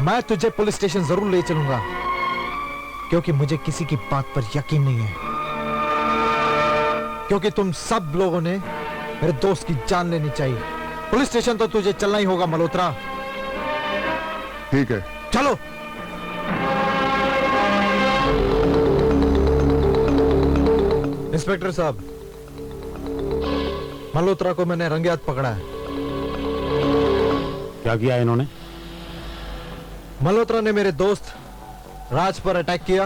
मैं तुझे पुलिस स्टेशन जरूर ले चलूंगा, क्योंकि मुझे किसी की बात पर यकीन नहीं है। क्योंकि तुम सब लोगों ने मेरे दोस्त की जान लेनी चाहिए। पुलिस स्टेशन तो तुझे चलना ही होगा मल्होत्रा। ठीक है, चलो। इंस्पेक्टर साहब, मल्होत्रा को मैंने रंगे हाथ पकड़ा है। क्या किया इन्होंने? मल्होत्रा ने मेरे दोस्त राज पर अटैक किया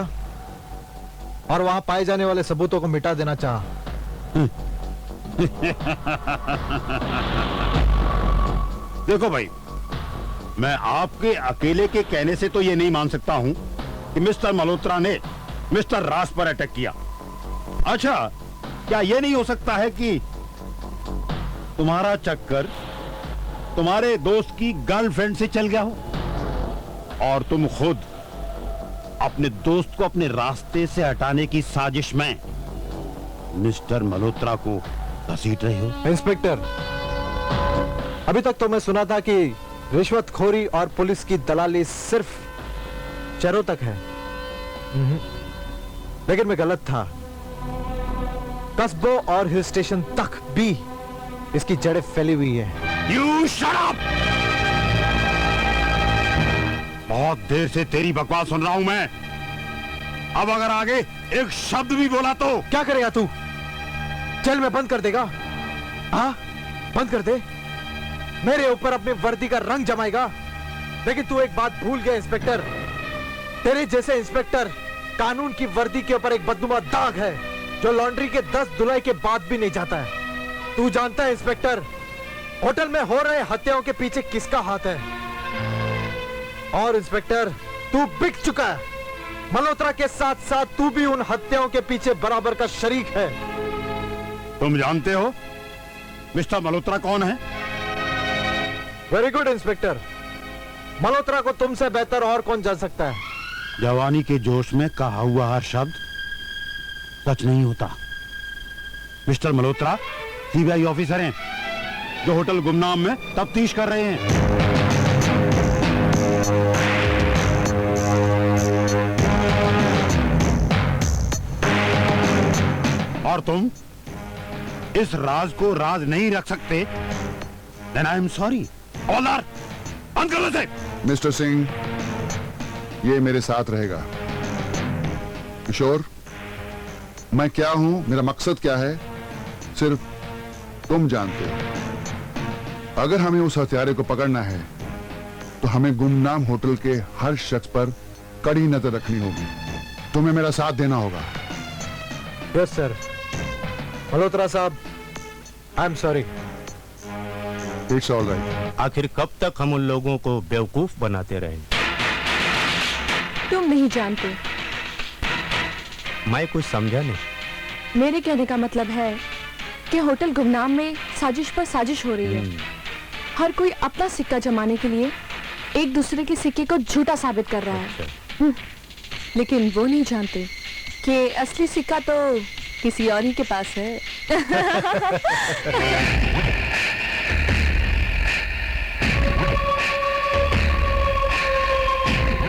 और वहां पाए जाने वाले सबूतों को मिटा देना चाहा। देखो भाई, मैं आपके अकेले के कहने से तो ये नहीं मान सकता हूं कि मिस्टर मल्होत्रा ने मिस्टर राज पर अटैक किया। अच्छा, क्या यह नहीं हो सकता है कि तुम्हारा चक्कर तुम्हारे दोस्त की गर्लफ्रेंड से चल गया हो और तुम खुद अपने दोस्त को अपने रास्ते से हटाने की साजिश में मिस्टर मल्होत्रा को घसीट रहे हो? इंस्पेक्टर, अभी तक तो मैं सुना था कि रिश्वतखोरी और पुलिस की दलाली सिर्फ शहरों तक है, लेकिन मैं गलत था। कस्बों और हिल स्टेशन तक भी इसकी जड़ें फैली हुई है। You shut up! बहुत देर से तेरी बकवास सुन रहा हूं मैं। अब अगर आगे एक शब्द भी बोला तो क्या करेगा तू? जेल में बंद कर देगा? हाँ, बंद कर दे। मेरे ऊपर अपनी वर्दी का रंग जमाएगा। लेकिन तू एक बात भूल गया इंस्पेक्टर, तेरे जैसे इंस्पेक्टर कानून की वर्दी के ऊपर एक बदनुमा दाग है जो लॉन्ड्री के 10 धुलाई के बाद भी नहीं जाता है। तू जानता है इंस्पेक्टर, होटल में हो रहे हत्याओं के पीछे किसका हाथ है? और इंस्पेक्टर, तू बिक चुका है। मल्होत्रा के साथ साथ तू भी उन हत्याओं के पीछे बराबर का शरीक है। तुम जानते हो मिस्टर मल्होत्रा कौन है? वेरी गुड इंस्पेक्टर, मल्होत्रा को तुमसे बेहतर और कौन जान सकता है? जवानी के जोश में कहा हुआ हर शब्द सच नहीं होता। मिस्टर मल्होत्रा सीबीआई ऑफिसर हैं जो होटल गुमनाम में तफ्तीश कर रहे हैं। और तुम इस राज को राज नहीं रख सकते, देन आई एम सॉरी। हवलदार, बंद कर से। मिस्टर सिंह, ये मेरे साथ रहेगा। किशोर, मैं क्या हूं, मेरा मकसद क्या है, सिर्फ तुम जानते हो। अगर हमें उस हत्यारे को पकड़ना है तो हमें गुमनाम होटल के हर शख्स पर कड़ी नजर रखनी होगी। तुम्हें मेरा साथ देना होगा। Yes sir. मल्होत्रा साहब, I am sorry. It's all right. आखिर कब तक हम उन लोगों को बेवकूफ बनाते रहेंगे? तुम नहीं जानते। मैं कुछ समझा नहीं। मेरे कहने का मतलब है कि होटल गुमनाम में साजिश पर साजिश हो रही है। हर कोई अपना सिक्का जमाने के लिए एक दूसरे के सिक्के को झूठा साबित कर रहा है। लेकिन वो नहीं जानते कि असली सिक्का तो किसी और ही के पास है।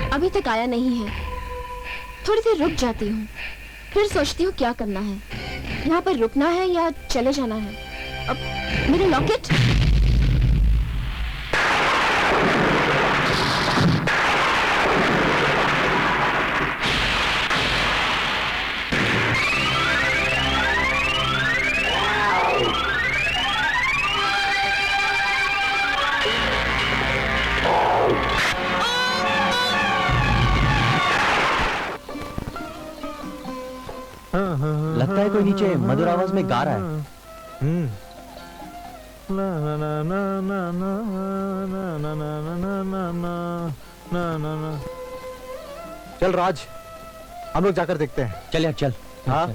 अभी तक आया नहीं है। थोड़ी देर रुक जाती हूँ, फिर सोचती हूँ क्या करना है। यहाँ पर रुकना है या चले जाना है। अब मेरे लॉकेट। लगता है कोई नीचे मधुर आवाज में गा रहा है। ना ना ना ना ना ना ना ना ना ना ना ना ना ना। चल राज, हम लोग जाकर देखते हैं। चल यार चल। हाँ।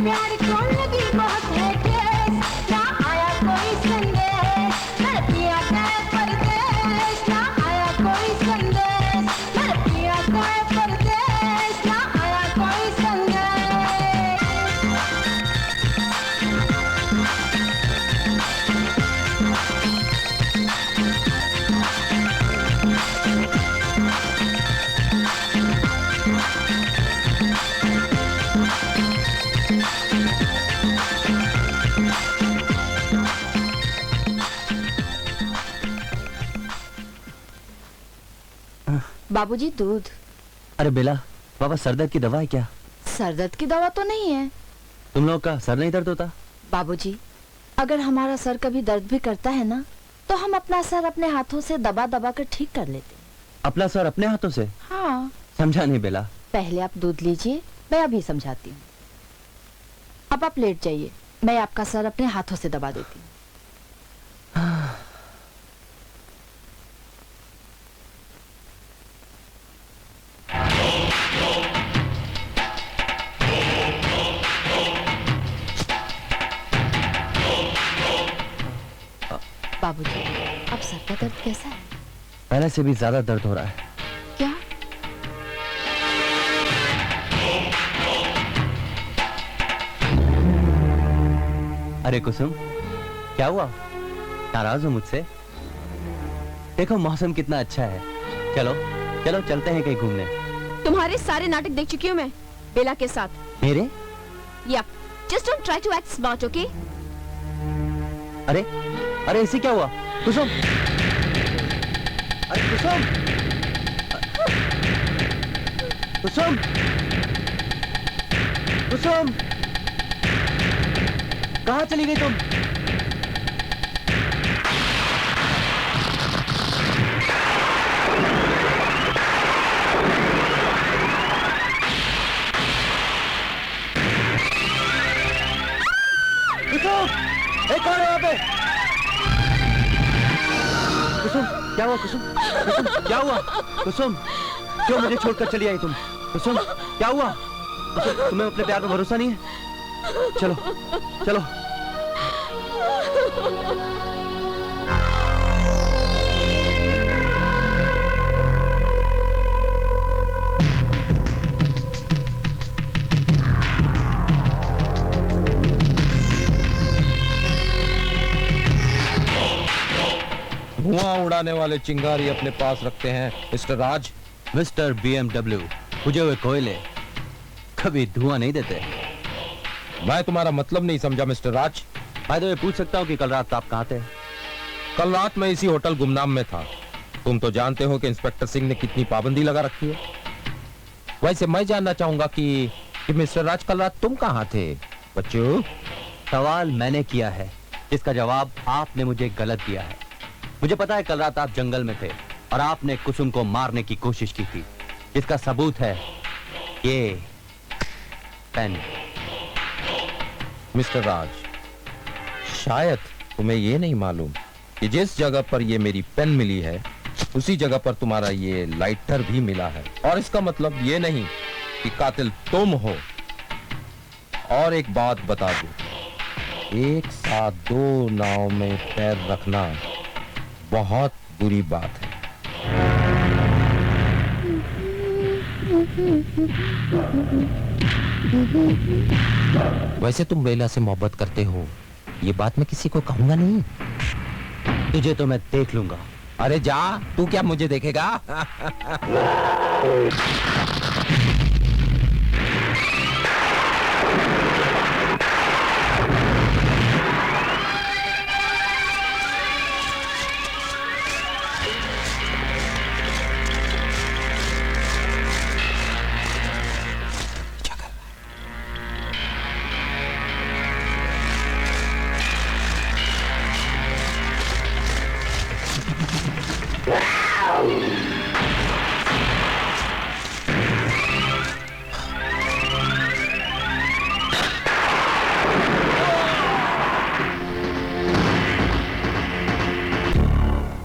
प्यार को लगी बहुत है ठेस, ना आया कोई संदेश, मेरे पिया का परदेश, ना आया कोई संदेश, मेरे पिया का परदेश, ना आया कोई संदेश। बाबूजी दूध। अरे बेला, बाबा सर दर्द की दवा है क्या? सर दर्द की दवा तो नहीं है। तुम लोग का सर नहीं दर्द होता? बाबूजी, अगर हमारा सर कभी दर्द भी करता है ना, तो हम अपना सर अपने हाथों से दबा दबा कर ठीक कर लेते हैं। अपना सर अपने हाथों से? हाँ। समझा नहीं बेला। पहले आप दूध लीजिए, मैं अभी समझाती हूँ। अब आप लेट जाइए, मैं आपका सर अपने हाथों से दबा देती हूँ। बाबूजी, अब सर का दर्द कैसा है? पहले से भी ज्यादा दर्द हो रहा है। क्या? अरे कुसुम, क्या हुआ? नाराज हो मुझसे? देखो मौसम कितना अच्छा है। चलो चलो चलते हैं कहीं घूमने। तुम्हारे सारे नाटक देख चुकी हूँ मैं बेला के साथ। मेरे? Yep. Just don't try to act smart, okay? अरे अरे इसे क्या हुआ? कुसुम, अरे कुसुम, कुसुम, कुसुम, कहाँ चली गई तुम? कुसुम, एक कौन है यहाँ पे? कुसुम, क्या हुआ कुसुम? कुसुम, क्या हुआ? कुसुम, क्यों मुझे छोड़कर चली आई तुम? कुसुम, क्या हुआ? कुसुम, तुम्हें अपने प्यार में भरोसा नहीं है? चलो, चलो। धुआं उड़ाने वाले चिंगारी अपने पास रखते हैं मिस्टर राज। मिस्टर BMW, बुझे हुए कोयले कभी धुआं नहीं देते। मैं तुम्हारा मतलब नहीं समझा मिस्टर राज। भाई तो ये पूछ सकता हूँ कि कल रात आप कहाँ थे? कल रात मैं इसी होटल गुमनाम में था। तुम तो जानते हो कि इंस्पेक्टर सिंह ने कितनी पाबंदी लगा रखी है। वैसे मैं जानना चाहूंगा कि मिस्टर राज कल रात तुम कहाँ थे? बच्चों, सवाल मैंने किया है, इसका जवाब आपने मुझे गलत दिया है। मुझे पता है कल रात आप जंगल में थे और आपने कुसुम को मारने की कोशिश की थी। इसका सबूत है ये पेन। मिस्टर राज, शायद तुम्हें ये नहीं मालूम कि जिस जगह पर ये मेरी पेन मिली है उसी जगह पर तुम्हारा ये लाइटर भी मिला है। और इसका मतलब ये नहीं कि कातिल तुम हो। और एक बात बता दूं, एक साथ दो नाव में पैर रखना बहुत बुरी बात है। वैसे तुम बेला से मोहब्बत करते हो, ये बात मैं किसी को कहूंगा नहीं। तुझे तो मैं देख लूंगा। अरे जा, तू क्या मुझे देखेगा?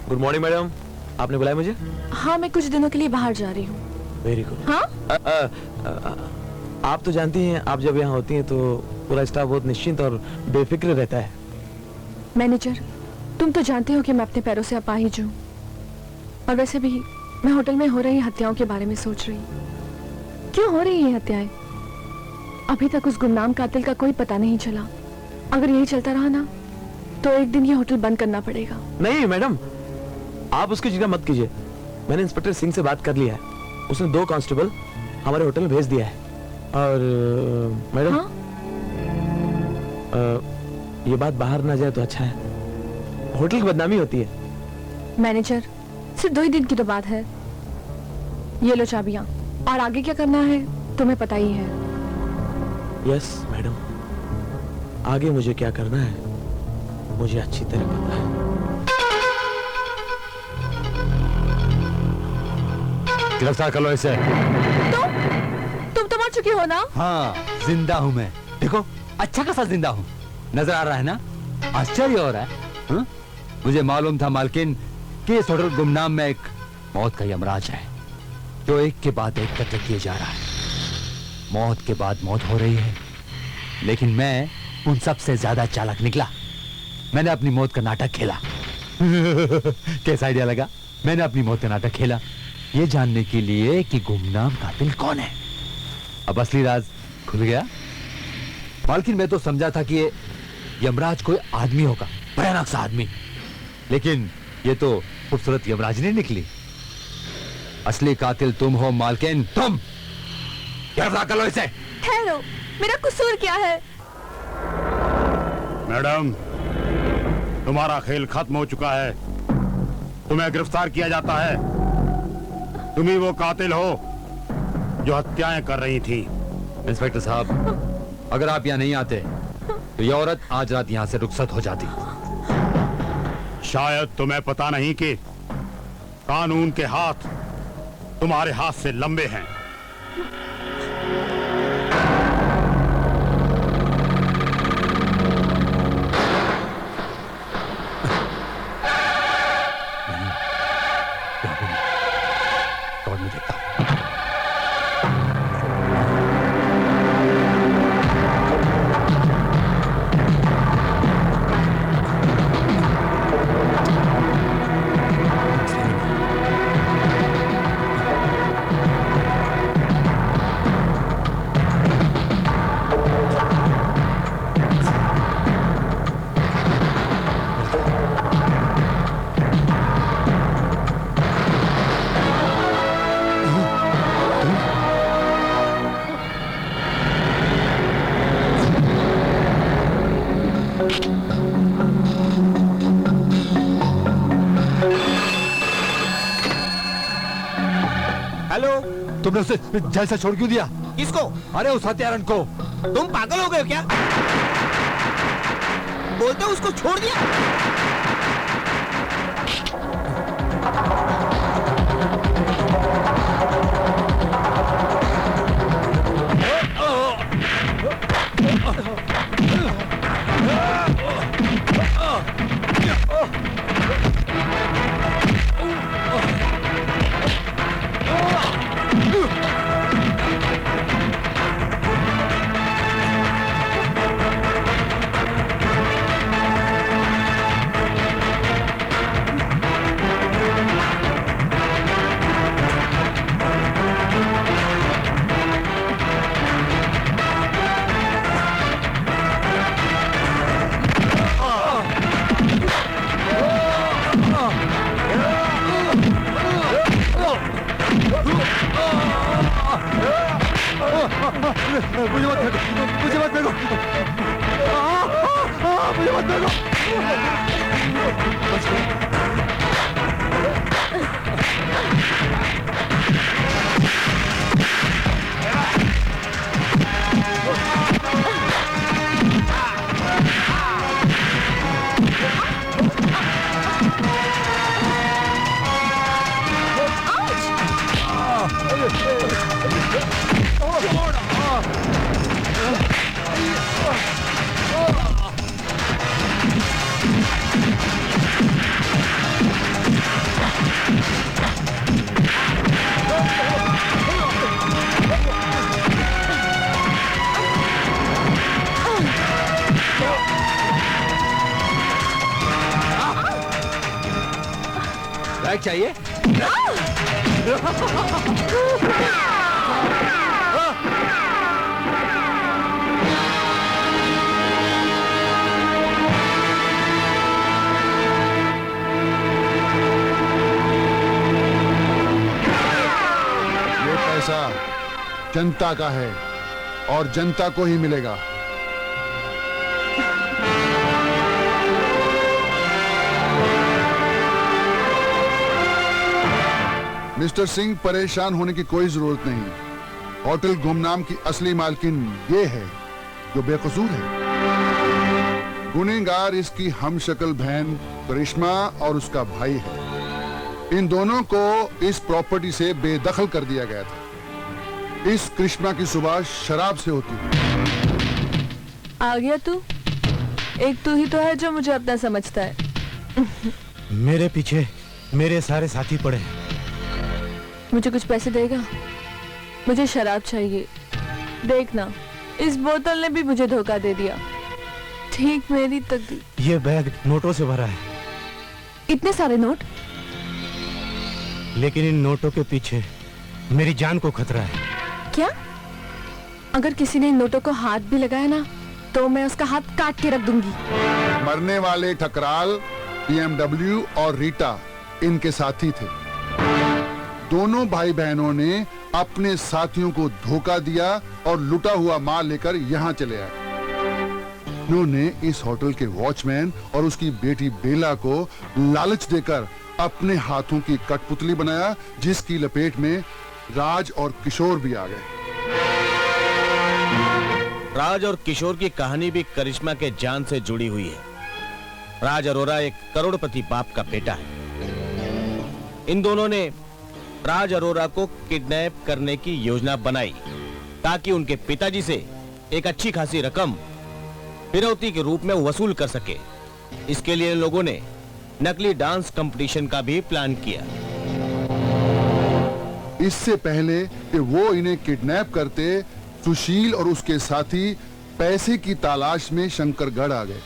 गुड मॉर्निंग मैडम, आपने बुलाया मुझे? हाँ, मैं कुछ दिनों के लिए बाहर जा रही हूँ। Very good. हाँ? आप तो जानती हैं, आप जब यहाँ होती हैं तो पूरा स्टाफ बहुत निश्चिंत और बेफिक्र रहता है। मैनेजर, तुम तो जानते हो कि मैं अपने पैरों से अपाहिज हूँ, और वैसे भी मैं होटल में हो रही हत्याओं के बारे में सोच रही हूँ। क्यों हो रही है हत्याएं? अभी तक उस गुमनाम कातिल का कोई पता नहीं चला। अगर यही चलता रहा ना, तो एक दिन ये होटल बंद करना पड़ेगा। नहीं मैडम, आप उसकी चिंता मत कीजिए। मैंने इंस्पेक्टर सिंह से बात कर लिया है, उसने 2 कांस्टेबल हमारे होटल में भेज दिया है। और मैडम, हाँ? ये बात बाहर ना जाए तो अच्छा है, होटल की बदनामी होती है। मैनेजर, सिर्फ 2 ही दिन की तो बात है। ये लो चाबियां, और आगे क्या करना है तुम्हें पता ही है। यस मैडम, आगे मुझे क्या करना है मुझे अच्छी तरह पता है। गिरफ्तार कर लो इसे। तुम तो मर चुकी हो ना? हाँ, जिंदा हूँ मैं। देखो, अच्छा खासा जिंदा हूँ। नजर आ रहा है ना? आश्चर्य हो रहा है। हाँ? मुझे मालूम था मालकिन कि इस होटल गुमनाम में एक मौत का यमराज है, जो एक के बाद एक कत्ल किए जा रहा है। मौत के बाद मौत हो रही है, लेकिन मैं उन सब से ज्यादा चालाक निकला। मैंने अपनी मौत का नाटक खेला। कैसा आइडिया लगा? मैंने अपनी मौत का नाटक खेला ये जानने के लिए कि गुमनाम कातिल कौन है। अब असली राज खुल गया। मालकिन, मैं तो समझा था कि ये यमराज कोई आदमी होगा, भयानक सा आदमी, लेकिन ये तो खूबसूरत यमराज नहीं निकली। असली कातिल तुम हो मालकिन, तुम। गिरफ्तार कर लो इसे। ठहरो, मेरा कसूर क्या है? मैडम, तुम्हारा खेल खत्म हो चुका है। तुम्हें गिरफ्तार किया जाता है। तुम ही वो कातिल हो जो हत्याएं कर रही थी। इंस्पेक्टर साहब, अगर आप यहाँ नहीं आते तो ये औरत आज रात यहाँ से रुखसत हो जाती। शायद तुम्हें पता नहीं कि कानून के हाथ तुम्हारे हाथ से लंबे हैं। हेलो, तुमने उसे जेल से छोड़ क्यों दिया? किसको? अरे उस हत्यारन को। तुम पागल हो गए हो क्या? बोलते हो उसको छोड़ दिया? मुझे मत फेंको, मुझे मत फेंको, मुझे मत फेंको। बैग चाहिए? ये पैसा जनता का है और जनता को ही मिलेगा। मिस्टर सिंह, परेशान होने की कोई जरूरत नहीं। होटल गुमनाम की असली मालकिन ये है जो बेकसूर है। गुनहगार इसकी हमशक्ल बहन करिश्मा और उसका भाई है। इन दोनों को इस प्रॉपर्टी से बेदखल कर दिया गया था। इस करिश्मा की सुबह शराब से होती है। आ गया तू? एक तू ही तो है जो मुझे अपना समझता है। मेरे पीछे मेरे सारे साथी पड़े हैं। मुझे कुछ पैसे देगा? मुझे शराब चाहिए। देखना, इस बोतल ने भी मुझे धोखा दे दिया। ठीक मेरी तकदीर। ये बैग नोटों से भरा है, इतने सारे नोट? लेकिन इन नोटों के पीछे मेरी जान को खतरा है। क्या? अगर किसी ने इन नोटों को हाथ भी लगाया ना, तो मैं उसका हाथ काट के रख दूंगी। मरने वाले ठकराल, BMW और रीटा इनके साथी थे। दोनों भाई बहनों ने अपने साथियों को धोखा दिया और लुटा हुआ माल लेकर यहाँ चले आए। उन्होंने इस होटल के वॉचमैन और उसकी बेटी बेला को लालच देकर अपने हाथों की कठपुतली बनाया, जिसकी लपेट में राज और किशोर भी आ गए। राज और किशोर की कहानी भी करिश्मा के जान से जुड़ी हुई है। राज अरोरा एक करोड़पति बाप का बेटा है। इन दोनों ने राज अरोरा को किडनैप करने की योजना बनाई ताकि उनके पिताजी से एक अच्छी खासी रकम फिरौती के रूप में वसूल कर सके। इसके लिए इन लोगों ने नकली डांस कंपटीशन का भी प्लान किया। इससे पहले कि वो इन्हें किडनैप करते, सुशील और उसके साथी पैसे की तलाश में शंकरगढ़ आ गए।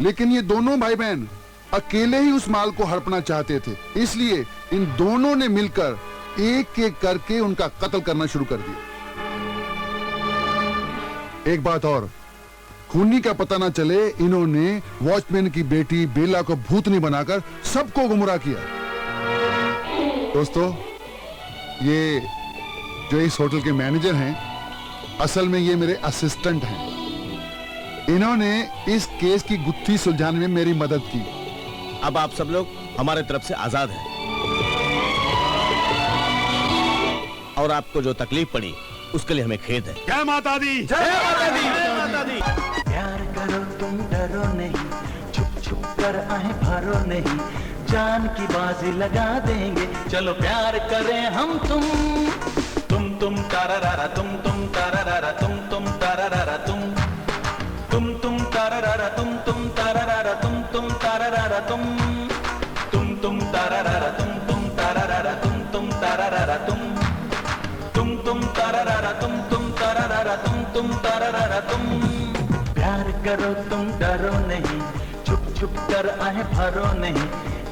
लेकिन ये दोनों भाई बहन अकेले ही उस माल को हड़पना चाहते थे, इसलिए इन दोनों ने मिलकर एक एक करके उनका कत्ल करना शुरू कर दिया। एक बात और, खूनी का पता न चले, इन्होंने वॉचमैन की बेटी बेला को भूतनी बनाकर सबको गुमराह किया। दोस्तों, ये जो इस होटल के मैनेजर हैं, असल में ये मेरे असिस्टेंट हैं। इन्होंने इस केस की गुत्थी सुलझाने में मेरी मदद की। अब आप सब लोग हमारे तरफ से आजाद हैं। और आपको जो तकलीफ पड़ी उसके लिए हमें खेद है। जय माता दी। जय माता दी। जय माता दी। प्यार करो तुम डरो नहीं, छुप छुप कर आए भरो नहीं, जान की बाजी लगा देंगे, चलो प्यार करें हम तुम तारारा तुम तारारा तुम तारारा तुम तारारा तुम तारारा तुम तारारा तुम तारारा तुम तारारा तुम तारारा तुम तारारा तुम तारारा तुम तारारा तुम। प्यार करो तुम डरो नहीं, छुप छुप कर आए भरो नहीं,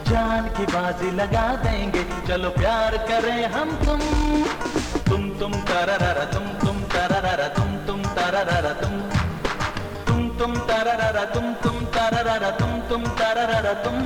जान की बाजी लगा देंगे, चलो प्यार करें हम तुम तारारा तुम तारारा तुम तारारा तुम तारारा तुम तारारा तुम